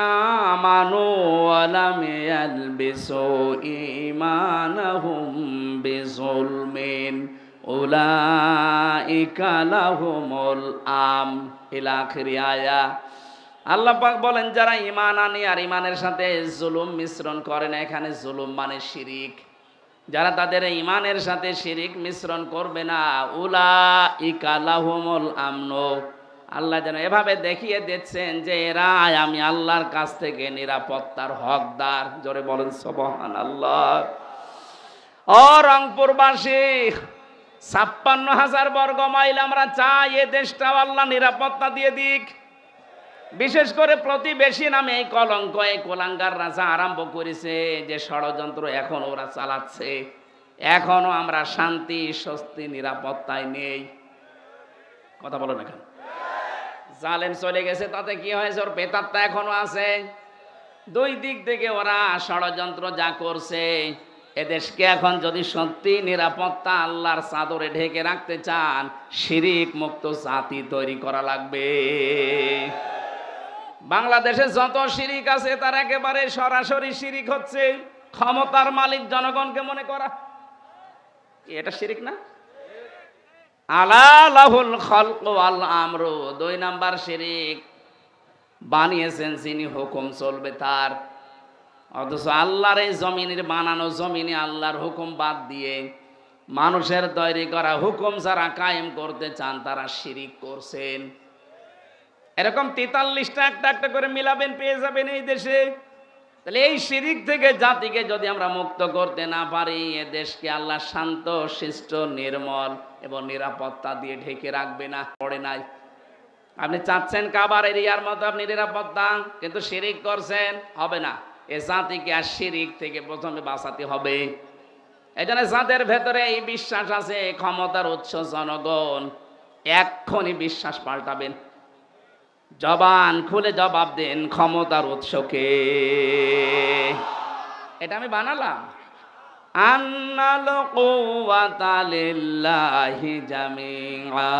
আমানু ওয়া লাম ইয়ালবিসু ঈমানাহুম বিযুলমিন উলাইকা লাহুমুল আম ইলা আখির আয়া। আল্লাহ পাক বলেন, যারা ঈমান আনে আর ঈমানের সাথে জুলুম মিশ্রণ করে না, এখানে জুলুম মানে শিরিক, যারা তাদের ঈমানের সাথে শিরিক মিশ্রণ করবে না, উলাইকা লাহুমুল আমন, আল্লাহ যেন এভাবে দেখিয়ে দিচ্ছেন যে এরা আমি আল্লাহর কাছ থেকে নিরাপত্তার হকদার। জোরে বলেন সুবহানাল্লাহ। ও রংপুরবাসী, 56,000 বর্গ মাইল আমরা চাই এ দেশটাও আল্লাহ নিরাপত্তা দিয়ে দিক। বিশেষ করে প্রতিবেশী নামে এই কলঙ্ক, এই কোলাঙ্গার রাজা আরম্ভ করেছে যে ষড়যন্ত্র এখন ওরা চালাচ্ছে, এখনো আমরা শান্তি, স্বস্তি, নিরাপত্তায় নেই। কথা বলো না কেন? জালেম চলে গেছে, তাতে কি হয়েছে? ওর পেতাত্তা এখনো আছে। 2 দিক থেকে ওরা ষড়যন্ত্র যা করছে, এদেশকে এখন যদি সত্যি নিরাপত্তা আল্লাহর চাদরে ঢেকে রাখতে চান, শিরিক মুক্ত জাতি তৈরি করা লাগবে। বাংলাদেশে যত শিরিক আছে তার একেবারে সরাসরি শিরিক হচ্ছে ক্ষমতার মালিক জনগণকে মনে করা। এটা শিরিক না? আলা লাহুল খালকু ওয়াল আমরু, 2 নাম্বার শিরিক, বানিয়েছেন যিনি, হুকুম চলবে তার। অথচ আল্লাহর এই জমিনের বানানো জমিনে আল্লাহর হুকুম বাদ দিয়ে মানুষের তৈরি করা হুকুম যারা কায়েম করতে চান তারা শিরিক করছেন। এরকম 43টা একটা একটা করে মিলাবেন, পেয়ে যাবেন এই দেশে। তাহলে এই শিরিক থেকে জাতিকে যদি আমরা মুক্ত করতে না পারি, এ দেশকে আল্লাহ শান্ত, শিষ্ট, নির্মল এবং নিরাপত্তা দিয়ে ঢেকে রাখবে না। পড়ে নাই, আপনি চাচ্ছেন কাবার এরিয়ার মতো আপনি নিরাপত্তা, কিন্তু শিরিক করছেন, হবে না। এ জাতিকে আর শিরিক থেকে প্রথমে বাঁচাতে হবে। এই জন্য যাদের ভেতরে এই বিশ্বাস আছে ক্ষমতার উৎস জনগণ, এক্ষুনি বিশ্বাস পাল্টাবেন, জবান খুলে জবাব দেন ক্ষমতার উৎসকে। এটা আমি বানালাম। আন্নাল কুওয়াতা লিল্লাহি জামিআ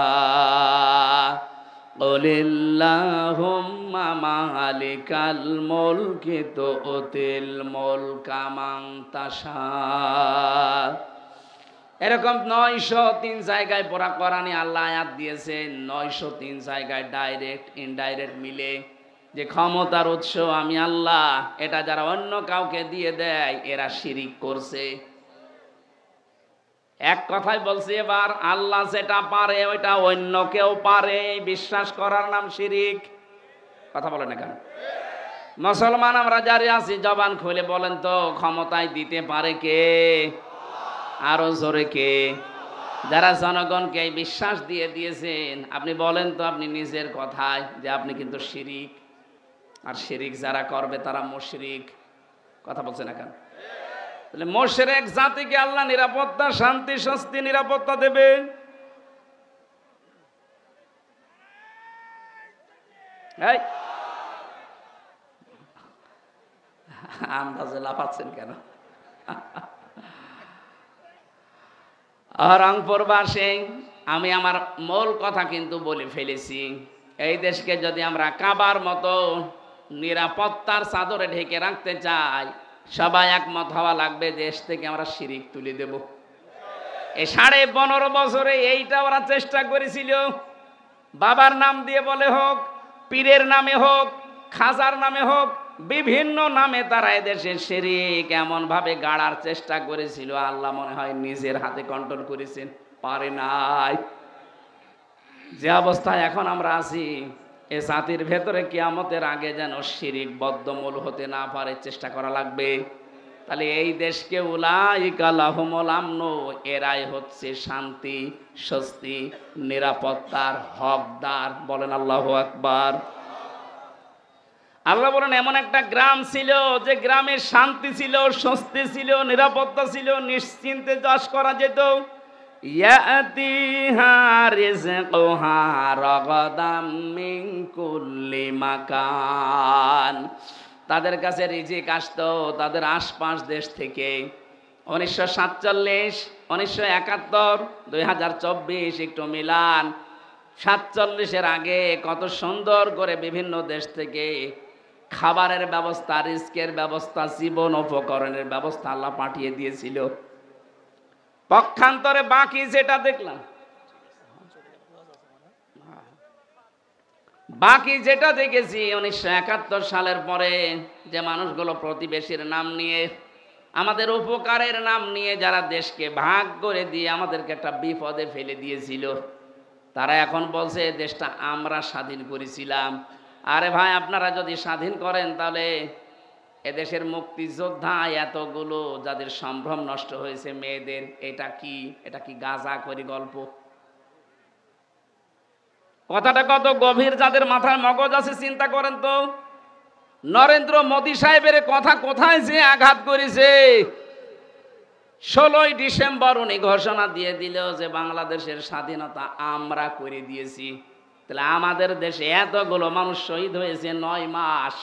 কুলিল্লাহুম্মা মালিকাল মুলকি তুতিল মুলকা মান তাশা। এরকম 903 জায়গায় পুরা কোরআনে আল্লাহ আয়াত দিয়েছেন, 903 জায়গায় ডাইরেক্ট ইনডাইরেক্ট মিলে, যে ক্ষমতার উৎস আমি আল্লাহ, এটা যারা অন্য কাউকে দিয়ে দেয় এরা শিরিক করছে। এক কথায় বলছি, এবার আল্লাহ যেটা পারে ওইটা অন্য কেউ পারে, বিশ্বাস করার নাম শিরিক। কথা বলে না কেন? মুসলমান আমরা যারা আছি জবান খুলে বলেন তো, ক্ষমতায় দিতে পারে কে? আরো জোরে কে? যারা জনগণকে বিশ্বাস দিয়ে দিয়েছেন, আপনি বলেন তো আপনি নিজের কথায় যে আপনি কিন্তু শিরিক। আর শিরিক যারা করবে তারা মুশরিক। কথা বলছে না কেন? তাহলে মুশরিক জাতিকে আল্লাহ নিরাপত্তা, শান্তি, স্বস্তি, নিরাপত্তা দেবে। এই আন্দাজে লাফাচ্ছেন কেন? রংপুরবাসী, আমি আমার মূল কথা কিন্তু বলে ফেলেছি। এই দেশকে যদি আমরা কাবার মতো নিরাপত্তার চাদরে ঢেকে রাখতে চাই, সবাই একমত হওয়া লাগবে, দেশ থেকে আমরা শিরিক তুলে দেব। এই 15.5 বছরে এইটা ওরা চেষ্টা করেছিল। বাবার নাম দিয়ে বলে হোক, পীরের নামে হোক, খাজার নামে হোক, বিভিন্ন নামে তারা এদেশে শিরিক এমন ভাবে গাড়ার চেষ্টা করেছিল, আল্লাহ মনে হয় নিজের হাতে কন্ট্রোল করেছেন, পারে নাই। যে অবস্থায় এখন আমরা আছি, এ জাতির ভেতরে কিয়ামতের আগে যেন শিরিক বদ্ধমূল হতে না পারে, চেষ্টা করা লাগবে। তাহলে এই দেশকে উলাইকা লাহুমুল আমনু, এরাই হচ্ছে শান্তি, স্বস্তি, নিরাপত্তার হকদার। বলেন আল্লাহু আকবার। আল্লাহ বলেন এমন একটা গ্রাম ছিল যে গ্রামে শান্তি ছিল, স্বস্তি ছিল, নিরাপত্তা ছিল, নিশ্চিন্তে চাষ করা যেত। ইয়াতিহা রিজকুহা রাগাদাম মিন কুল্লি মাকান, তাদের কাছে রিজিক আসতো তাদের আশপাশ দেশ থেকে। 1947, 1971, 2024 একটু মিলান। 47-এর আগে কত সুন্দর করে বিভিন্ন দেশ থেকে খাবারের ব্যবস্থা, রিস্কের ব্যবস্থা, জীবন উপকরণের ব্যবস্থা আল্লাহ পাঠিয়ে দিয়েছিল। পক্ষান্তরে বাকি যেটা দেখলাম, বাকি যেটা দেখেছি 1971 সালের পরে, যে মানুষগুলো প্রতিবেশীর নাম নিয়ে, আমাদের উপকারের নাম নিয়ে যারা দেশকে ভাগ করে দিয়ে আমাদেরকে একটা বিপদে ফেলে দিয়েছিল, তারা এখন বলছে দেশটা আমরা স্বাধীন করেছিলাম। আরে ভাই, আপনারা যদি স্বাধীন করেন তাহলে এদেশের মুক্তিযোদ্ধা এতগুলো যাদের সম্ভ্রম নষ্ট হয়েছে মেয়েদের, এটা কি গাঁজা করি গল্প? কথাটা কত গভীর, যাদের মাথায় মগজ আছে চিন্তা করেন তো। নরেন্দ্র মোদী সাহেবের কথা কোথায় যে আঘাত করেছে। 16ই ডিসেম্বর উনি ঘোষণা দিয়ে দিল যে বাংলাদেশের স্বাধীনতা আমরা করে দিয়েছি। তাহলে আমাদের দেশে এতগুলো মানুষ শহীদ হয়েছে 9 মাস,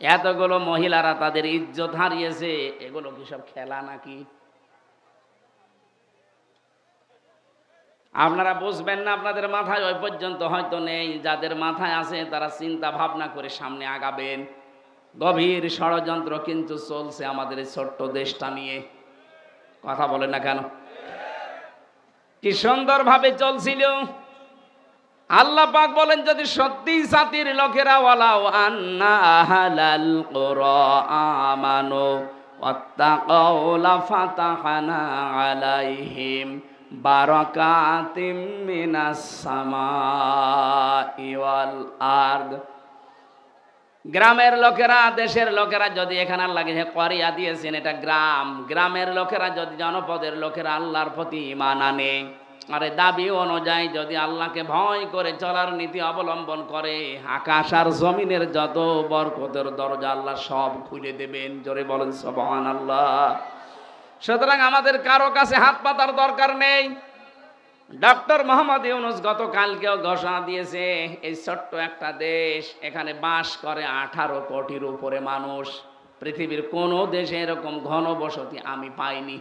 এতগুলো মহিলারা তাদের ইজ্জত হারিয়েছে, এগুলো কি সব খেলা নাকি? আপনারা বুঝবেন না, আপনাদের মাথায় ওই পর্যন্ত হয়তো নেই। যাদের মাথায় আছে তারা চিন্তা ভাবনা করে সামনে আগাবেন। গভীর ষড়যন্ত্র কিন্তু চলছে আমাদের এই ছোট্ট দেশটা নিয়ে। কথা বলে না কেন? কি সুন্দরভাবে চলছিল। আল্লাহ পাক বলেন, যদি সত্যি জাতির লোকেরা ওয়ালাউ আন্না আহলাল কুরা আমানু ওয়াত্তাকাউ লাফাতাহনা আলাইহিম বারাকাতিম মিনাস সামাই ওয়াল আরদ। গ্রামের লোকেরা, দেশের লোকেরা যদি এখানে আল্লাহকে করিয়া দিয়েছেন, এটা গ্রাম, গ্রামের লোকেরা যদি, জনপদের লোকেরা আল্লাহর প্রতি ঈমান আনে, আরে দাবি অনুযায়ী যদি আল্লাহকে ভয় করে চলার নীতি অবলম্বন করে, আকাশ আর জমিনের যত বরকতের দরজা আল্লাহ সব খুলে দেবেন। জোরে বলেন সুবহানাল্লাহ। সুতরাং আমাদের কারো কাছে হাত পাতার দরকার নেই। ডক্টর মোহাম্মদ ইউনূস গতকালকেও ঘোষণা দিয়েছে, এই ছোট্ট একটা দেশ, এখানে বাস করে 18 কোটির উপরে মানুষ। পৃথিবীর কোনো দেশে এরকম ঘনবসতি আমি পাইনি।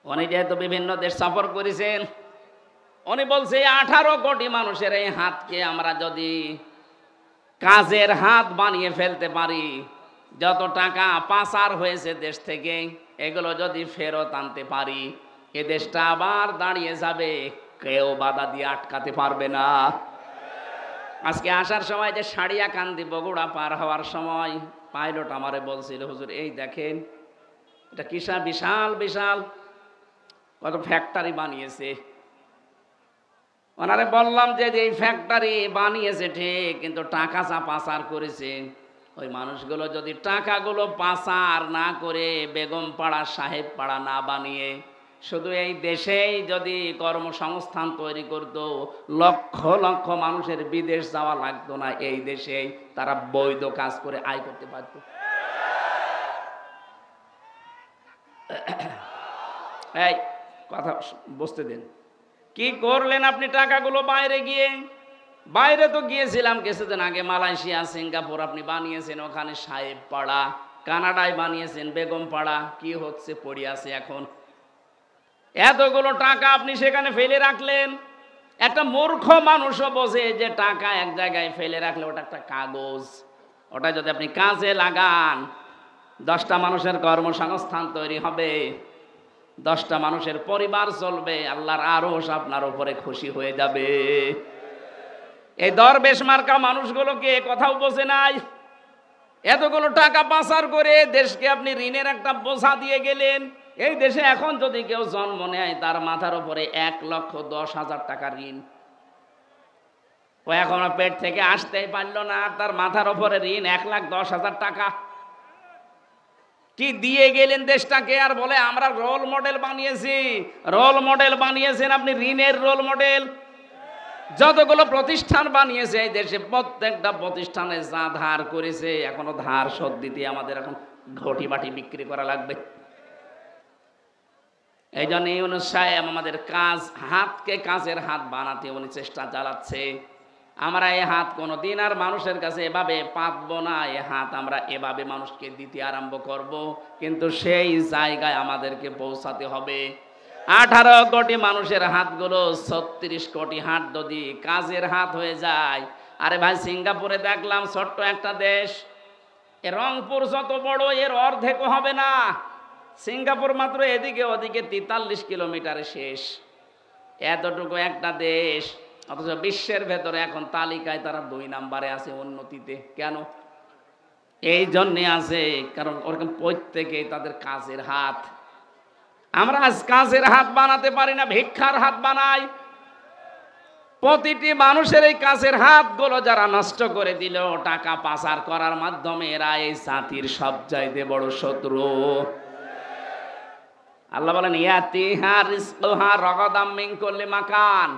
উনি যেহেতু বিভিন্ন দেশ সফর করেছেন, উনি বলছে 18 কোটি মানুষের এই হাতকে আমরা যদি কাজের হাত বানিয়ে ফেলতে পারি, যত টাকা পাচার হয়েছে দেশ থেকে এগুলো যদি ফেরত আনতে পারি, এ দেশটা আবার দাঁড়িয়ে যাবে, কেউ বাধা দিয়ে আটকাতে পারবে না। আজকে আসার সময় যে সাড়িয়াকান্দি বগুড়া পার হওয়ার সময় পাইলট আমারে বলছিল, হুজুর এই দেখেন এটা কিসা বিশাল বিশাল কত ফ্যাক্টরি বানিয়েছে। ওনারে বললাম যে এই ফ্যাক্টরি বানিয়েছে ঠিক, কিন্তু টাকা যা পাচার করেছে, ওই মানুষগুলো যদি টাকাগুলো পাচার না করে বেগমপাড়া সাহেব পাড়া না বানিয়ে শুধু এই দেশেই যদি কর্মসংস্থান তৈরি করত, লক্ষ লক্ষ মানুষের বিদেশ যাওয়া লাগতো না, এই দেশেই তারা বৈধ কাজ করে আয় করতে পারত। এই কথা বুঝতে দেন। কি করলেন আপনি টাকাগুলো? বাইরে গিয়ে, বাইরে তো গিয়েছিলাম কিছুদিন আগে, মালয়েশিয়া, সিঙ্গাপুর আপনি বানিয়েছেন, ওখানে সাহেব পাড়া, কানাডায় বানিয়েছেন বেগম পাড়া, কি হচ্ছে পড়ে আছে এখন। এতগুলো টাকা আপনি সেখানে ফেলে রাখলেন। একটা মূর্খ মানুষও বোঝে যে টাকা এক জায়গায় ফেলে রাখলে ওটা একটা কাগজ, ওটা যদি আপনি কাজে লাগান 10টা মানুষের কর্মসংস্থান তৈরি হবে, 10টা মানুষের পরিবার চলবে, আল্লাহর আরশ আপনার উপরে খুশি হয়ে যাবে। এই দরবেশ মার্কা মানুষগুলোকে কথাও বোঝে নাই। এতগুলো টাকা পাচার করে দেশকে আপনি ঋণের একটা বোঝা দিয়ে গেলেন। এই দেশে এখন যদি কেউ জন্ম নেয়, তার মাথার উপরে 1,10,000 টাকা ঋণ। ও এখনো পেট থেকে আসতেই পারলো না, তার মাথার উপরে ঋণ 1,10,000 টাকা। কি দিয়ে গেলেন দেশটাকে, আর বলে আমরা রোল মডেল বানিয়েছি। রোল মডেল বানিয়েছেন আপনি, ঋণের রোল মডেল। যতগুলো প্রতিষ্ঠান বানিয়েছে এই দেশে, প্রত্যেকটা প্রতিষ্ঠানে যা ধার করেছে, এখনো ধার শোধ দিতে আমাদের এখন ঘটি বাটি বিক্রি করা লাগবে। এই জন্য ইউনূস সাহেব আমাদের হাতকে কাজের হাত বানাতে উনি চেষ্টা চালাচ্ছে। আমরা এই হাত কোনো দিন আর মানুষের কাছে এভাবে পাতবো না, এই হাত আমরা এভাবে মানুষকে দিতে আরম্ভ করব, কিন্তু সেই জায়গায় আমাদেরকে পৌঁছাতে হবে। 18 কোটি মানুষের হাতগুলো 36 কোটি হাত যদি কাজের হাত হয়ে যায়। আরে ভাই, সিঙ্গাপুরে দেখলাম ছোট্ট একটা দেশ, এ রংপুর যত বড়, এর অর্ধেকও হবে না। সিঙ্গাপুর মাত্র এদিকে ওদিকে 43 কিলোমিটারে শেষ, এতটুকু একটা দেশ, অথচ বিশ্বের ভেতরে এখন তালিকায় তারা 2 নম্বরে আছে উন্নতিতে। কেন? এই জন্যে আছে কারণ ওরকম প্রত্যেকেই তাদের কাজের হাত। আমরা আজ কাজের হাত বানাতে পারি না, ভিক্ষার হাত বানাই। প্রতিটি মানুষের এই কাজের হাতগুলো যারা নষ্ট করে দিল টাকা পাচার করার মাধ্যমে, এরা এই জাতির সবচাইতে বড় শত্রু। আল্লাহ বলেন, ইয়াতিহা রিজকুহা রাগাদাম মিন কুল্লি মাকান,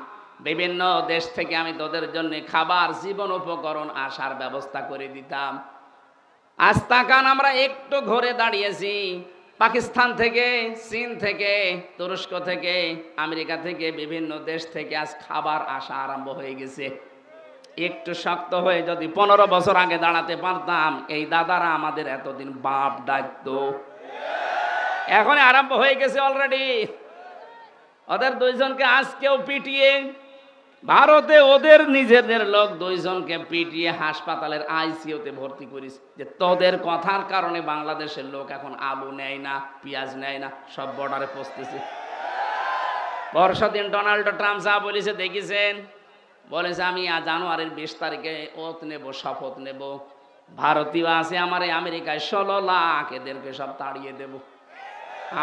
বিভিন্ন দেশ থেকে আমি তোদের জন্য খাবার, জীবন উপকরণ আসার ব্যবস্থা করে দিতাম। আজ তাকান, আমরা একটু ঘুরে দাঁড়িয়েছি, পাকিস্তান থেকে, চীন থেকে, তুরস্ক থেকে, আমেরিকা থেকে, বিভিন্ন দেশ থেকে আজ খাবার আসা আরম্ভ হয়ে গেছে। একটু শক্ত হয়ে যদি 15 বছর আগে দাঁড়াতে পারতাম, এই দাদারা আমাদের এতদিন বাপ ডাকতো। এখন আরম্ভ হয়ে গেছে অলরেডি। ওদের 2 জনকে আজকেও পিটিয়ে, ভারতে ওদের নিজেদের লোক 2 জনকে পিটিয়ে হাসপাতালের আইসিইউতে ভর্তি করিস, যে তোদের কথার কারণে বাংলাদেশের লোক এখন আলু নেয় না, পেঁয়াজ নেয় না, সব বর্ডারে পৌঁছতেছে। পরশুদিন ডোনাল্ড ট্রাম্প যা বলেছে দেখেছেন, বলেছে আমি জানুয়ারির 20 তারিখে ওত নেব, শপথ নেব, ভারতীয় আছে আমার এই আমেরিকায় 16 লাখ, এদেরকে সব তাড়িয়ে দেব।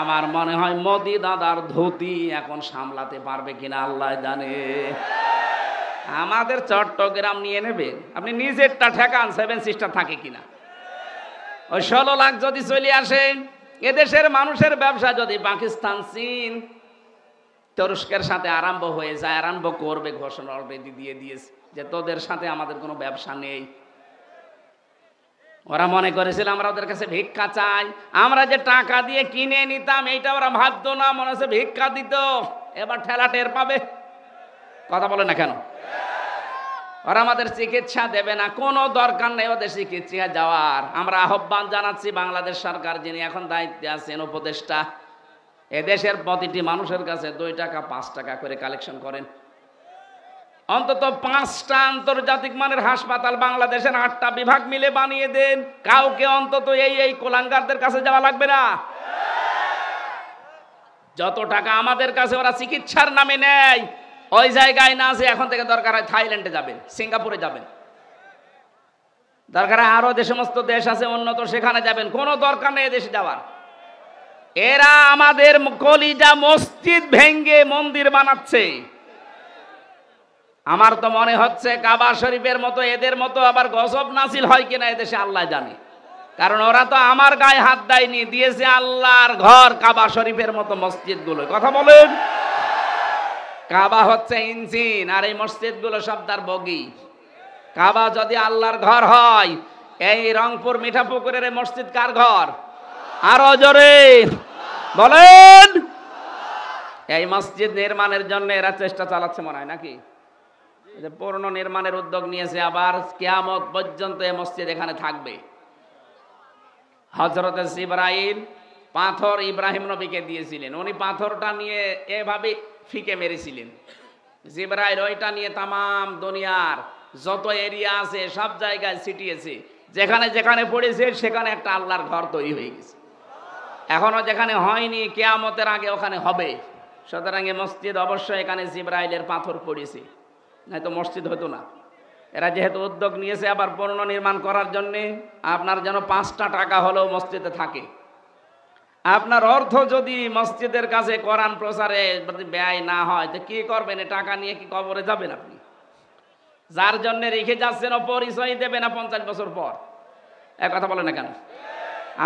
আমার মনে হয় মোদি দাদার ধুতি এখন সামলাতে পারবে কিনা আল্লাহ জানে। আমাদের চট্টগ্রাম নিয়ে নেবে, আপনি নিজেরটা ঠেকান, 7 সিস্টার থাকে কিনা। ওই 16 লাখ যদি চলে আসে, এদেশের মানুষের ব্যবসা যদি পাকিস্তান, চীন, তুরস্কের সাথে আরম্ভ হয়ে যায়, আরম্ভ করবে, ঘোষণা অলরেডি দিয়ে দিয়েছে যে তোদের সাথে আমাদের কোনো ব্যবসা নেই। ওরা মনে করেছিল আমরা ওদের কাছে ভিক্ষা চাই, আমরা যে টাকা দিয়ে কিনে নিতাম এইটা ওরা ভাবতো না, মনে হচ্ছে ভিক্ষা দিত। এবার ঠেলা টের পাবে, কথা বলে না কেন? ওরা আমাদের চিকিৎসা দেবে না, কোনো দরকার নেই ওদের চিকিৎসা যাওয়ার। আমরা আহ্বান জানাচ্ছি বাংলাদেশ সরকার, যিনি এখন দায়িত্বে আছেন, উপদেষ্টা, এদেশের প্রতিটি মানুষের কাছে 2 টাকা 5 টাকা করে কালেকশন করেন। অন্তত 5টা আন্তর্জাতিক মানের হাসপাতাল বাংলাদেশের 8টা বিভাগ মিলে বানিয়ে দেন। কাউকে অন্তত এই কোলাঙ্গারদের কাছে যাওয়া লাগবে না। যত টাকা আমাদের কাছে ওরা চিকিৎসার নামে নেয়, ওই জায়গায় না আছে, এখন থেকে দরকার হয় থাইল্যান্ডে যাবেন, সিঙ্গাপুরে যাবেন, দরকার হয় আরো যে সমস্ত দেশ আছে উন্নত, সেখানে যাবেন, কোনো দরকার নেই এদেশে যাওয়ার। এরা আমাদের কলিজা মসজিদ ভেঙ্গে মন্দির বানাচ্ছে। আমার তো মনে হচ্ছে কাবা শরীফের মতো এদের মতো আবার গজব নাসিল হয় কিনা এদেশে আল্লাহ জানে। কারণ ওরা তো আমার গায়ে হাত দেয়নি, দিয়েছে আল্লাহর ঘর কাবা শরীফের মতো মসজিদগুলো। কথা বলেন, কাবা হচ্ছে ইঞ্জিন আর এই মসজিদগুলো সব তার বগি। কাবা যদি আল্লাহর ঘর হয়, এই রংপুর মিঠাপুকুরের এই মসজিদ কার ঘর? আরো জোরে বলেন। এই মসজিদ নির্মাণের জন্য এরা চেষ্টা চালাচ্ছে মনে হয় নাকি, যে পূর্ণ নির্মাণের উদ্যোগ নিয়েছে, আবার কিয়ামত পর্যন্ত এই মসজিদ এখানে থাকবে। হযরত জিবরাইল পাথর ইব্রাহিম নবীকে দিয়েছিলেন, উনি পাথরটা নিয়ে এভাবে ফিকে মেরেছিলেন। জিবরাইল ওইটা নিয়ে তামাম দুনিয়ার যত এরিয়া আছে সব জায়গায় ছিটিয়েছে, যেখানে যেখানে পড়েছে সেখানে একটা আল্লাহর ঘর তৈরি হয়ে গেছে। এখনো যেখানে হয়নি, কিয়ামতের আগে ওখানে হবে। সুতরাং এই মসজিদ অবশ্যই এখানে জিবরাইলের পাথর পড়েছে, নয়তো মসজিদ হতো না। এরা যেহেতু উদ্যোগ নিয়েছে আবার পূর্ণ নির্মাণ করার জন্যে, আপনার যেন 5টা টাকা হলেও মসজিদে থাকে। আপনার অর্থ যদি মসজিদের কাছে কোরআন প্রচারে ব্যয় না হয়, তো কি করবেন? টাকা নিয়ে কি কবরে যাবেন আপনি? যার জন্য রেখে যাচ্ছেন ও পরিচয় দেবে না 50 বছর পর। এক কথা বলে না কেন?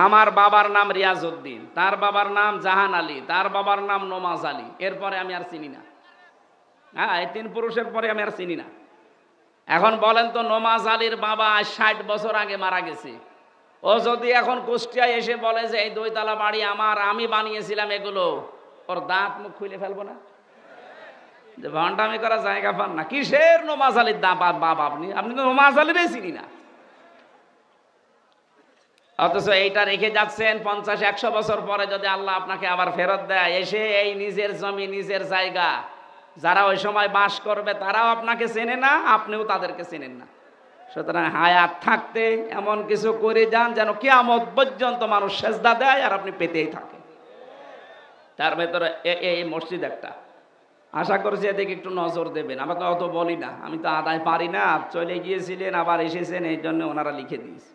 আমার বাবার নাম রিয়াজউদ্দিন, তার বাবার নাম জাহান আলী, তার বাবার নাম নমাজ আলী, এরপরে আমি আর চিনি না। হ্যাঁ, এই 3 পুরুষের পরে আমি আর চিনি না। এখন বলেন তো, নমাজ আলীর বাবা 60 বছর আগে মারা গেছে, ও যদি এখন কুষ্টিয়ায় এসে বলে যে এই 2 তলা বাড়ি আমার, আমি বানিয়েছিলাম এগুলো, ওর দাঁত মুখ খুলে ফেলবো না? যে ভণ্ডামি করা জায়গা পান না। কিসের নমাজ আলীর বাবা আপনি? আপনি তো নমাজ আলীরই চিনি না। অথচ এইটা রেখে যাচ্ছেন 50-100 বছর পরে যদি আল্লাহ আপনাকে আবার ফেরত দেয়, এসে এই নিজের জমি নিজের জায়গা, যারা ওই সময় বাস করবে তারাও আপনাকে চেনে না, আপনিও তাদেরকে চেনেন না। সুতরাং হায়াত থাকতে এমন কিছু করে যান যেন কিয়ামত পর্যন্ত মানুষ সেজদা দেয় আর আপনি পেতেই থাকেন। তার ভেতরে এই মসজিদ একটা, আশা করছি এদিকে একটু নজর দেবেন। আমরা তো অত বলি না, আমি তো আদায় পারি না। চলে গিয়েছিলেন আবার এসেছেন, এই জন্য ওনারা লিখে দিয়েছে।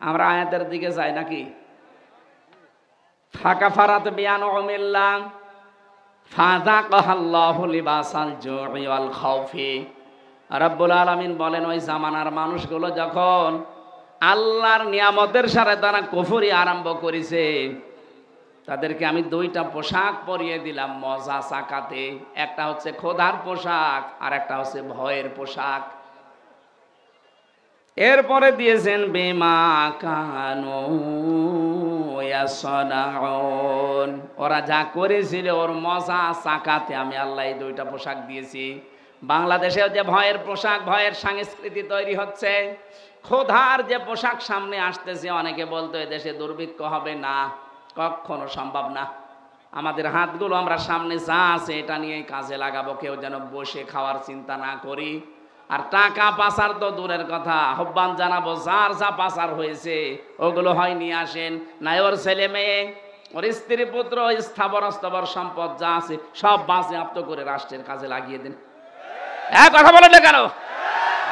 আমরা আয়াতের দিকে যাই নাকি? ফাঁকা ফারাত বিয়ান অমিল্লাহ ফাযাকাল্লাহু লিবাসাল জুই ওয়াল খাউফি। রব্বুল আলামিন বলেন, ওই জামানার মানুষগুলো যখন আল্লাহর নিয়ামতের সাথে তারা কুফরি আরম্ভ করেছে, তাদেরকে আমি 2টা পোশাক পরিয়ে দিলাম মজা সাকাতে। একটা হচ্ছে খোদার পোশাক আর একটা হচ্ছে ভয়ের পোশাক। এরপরে দিয়েছেন বিমা কানু ইয়াসনাউন, ওরা যা করেছিল ওর মজা সাকাতে আমি আল্লাহ এই 2টা পোশাক দিয়েছি। বাংলাদেশেও যে ভয়ের পোশাক, ভয়ের সংস্কৃতি তৈরি হচ্ছে, খোদার যে পোশাক সামনে আসতেছে, অনেকে বলতো এদেশে দুর্ভিক্ষ হবে না, কখনো সম্ভব না। আমাদের হাতগুলো আমরা সামনে যা আছে এটা নিয়েই কাজে লাগাবো, কেউ যেন বসে খাওয়ার চিন্তা না করি। আর টাকা পাচার তো দূরের কথা, আহ্বান জানাবো যার যা পাচার হয়েছে ওগুলো হয় নিয়ে আসেন, না ওর ছেলে মেয়ে, ওর স্ত্রী পুত্র, স্থাবর অস্থাবর সম্পদ যা আছে সব বাজেয়াপ্ত করে রাষ্ট্রের কাজে লাগিয়ে দেন। কথা বলেন না কেন?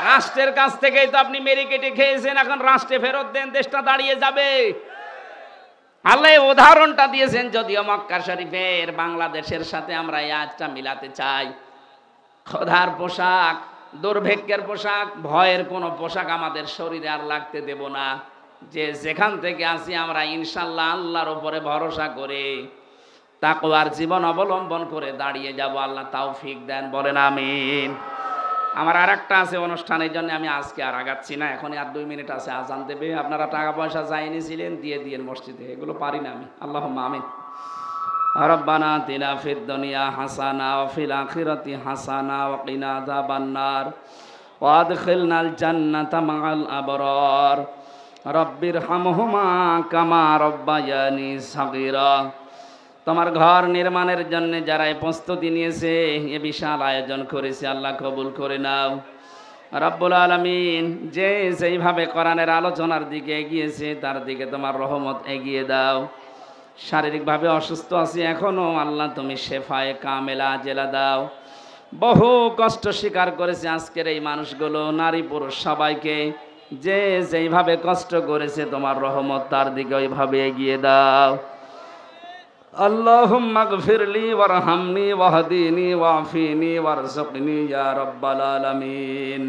রাষ্ট্রের কাছ থেকেই তো আপনি মেরে কেটে খেয়েছেন, এখন রাষ্ট্রে ফেরত দেন, দেশটা দাঁড়িয়ে যাবে। আল্লাহ উদাহরণটা দিয়েছেন, যদিও মক্কা শরীফের বাংলাদেশের সাথে আমরা এই আজটা মিলাতে চাই। খোদার পোশাক, দুর্ভিক্ষের পোশাক, ভয়ের কোনো পোশাক আমাদের শরীরে আর লাগতে দেব না। যে যেখান থেকে আসি আমরা ইনশাল্লাহ আল্লাহর উপরে ভরসা করে তাকওয়ার জীবন অবলম্বন করে দাঁড়িয়ে যাব। আল্লাহ তৌফিক দেন, বলেন আমিন। আমার আর একটা আছে অনুষ্ঠানের জন্য, আমি আজকে আর আগাচ্ছি না, এখনই আর 2 মিনিট আছে, আজান দেবে। আপনারা টাকা পয়সা যা এনেছিলেন দিয়ে দিয়েন মসজিদে, এগুলো পারি না আমি। আল্লাহুম্মা আমিন। রব্বানা আতিনা ফিদ দুনিয়া হাসানা ওয়া ফিল আখিরাতি হাসানা ওয়া কিনা আযাবান নার ওয়া আদখিলনাল জান্নাতা মাআল আবরার রব্বিরহামহুমা কামা রব্বায়ানি সাগীরা। তোমার ঘর নির্মাণের জন্য যারা প্রস্তুতি নিয়েছে, এ বিশাল আয়োজন করেছে, আল্লাহ কবুল করে নাও রব্বুল আলামিন। যে যেইভাবে কোরআনের আলোচনার দিকে এগিয়েছে তার দিকে তোমার রহমত এগিয়ে দাও। শারীরিকভাবে অসুস্থ আছি এখনো, আল্লাহ তুমি শেফায়ে কামেলা জেলা দাও। বহু কষ্ট স্বীকার করেছে আজকের এই মানুষগুলো, নারী পুরুষ সবাইকে। যে যেইভাবে কষ্ট করেছে তোমার রহমত তার দিকে ওইভাবে এগিয়ে দাও। আল্লাহুম্মা গফিরলি ওয়ারহামনি ওয়াহদিনি ওয়াফিনি ওয়ারযুকনি ইয়া রাব্বাল আলামিন।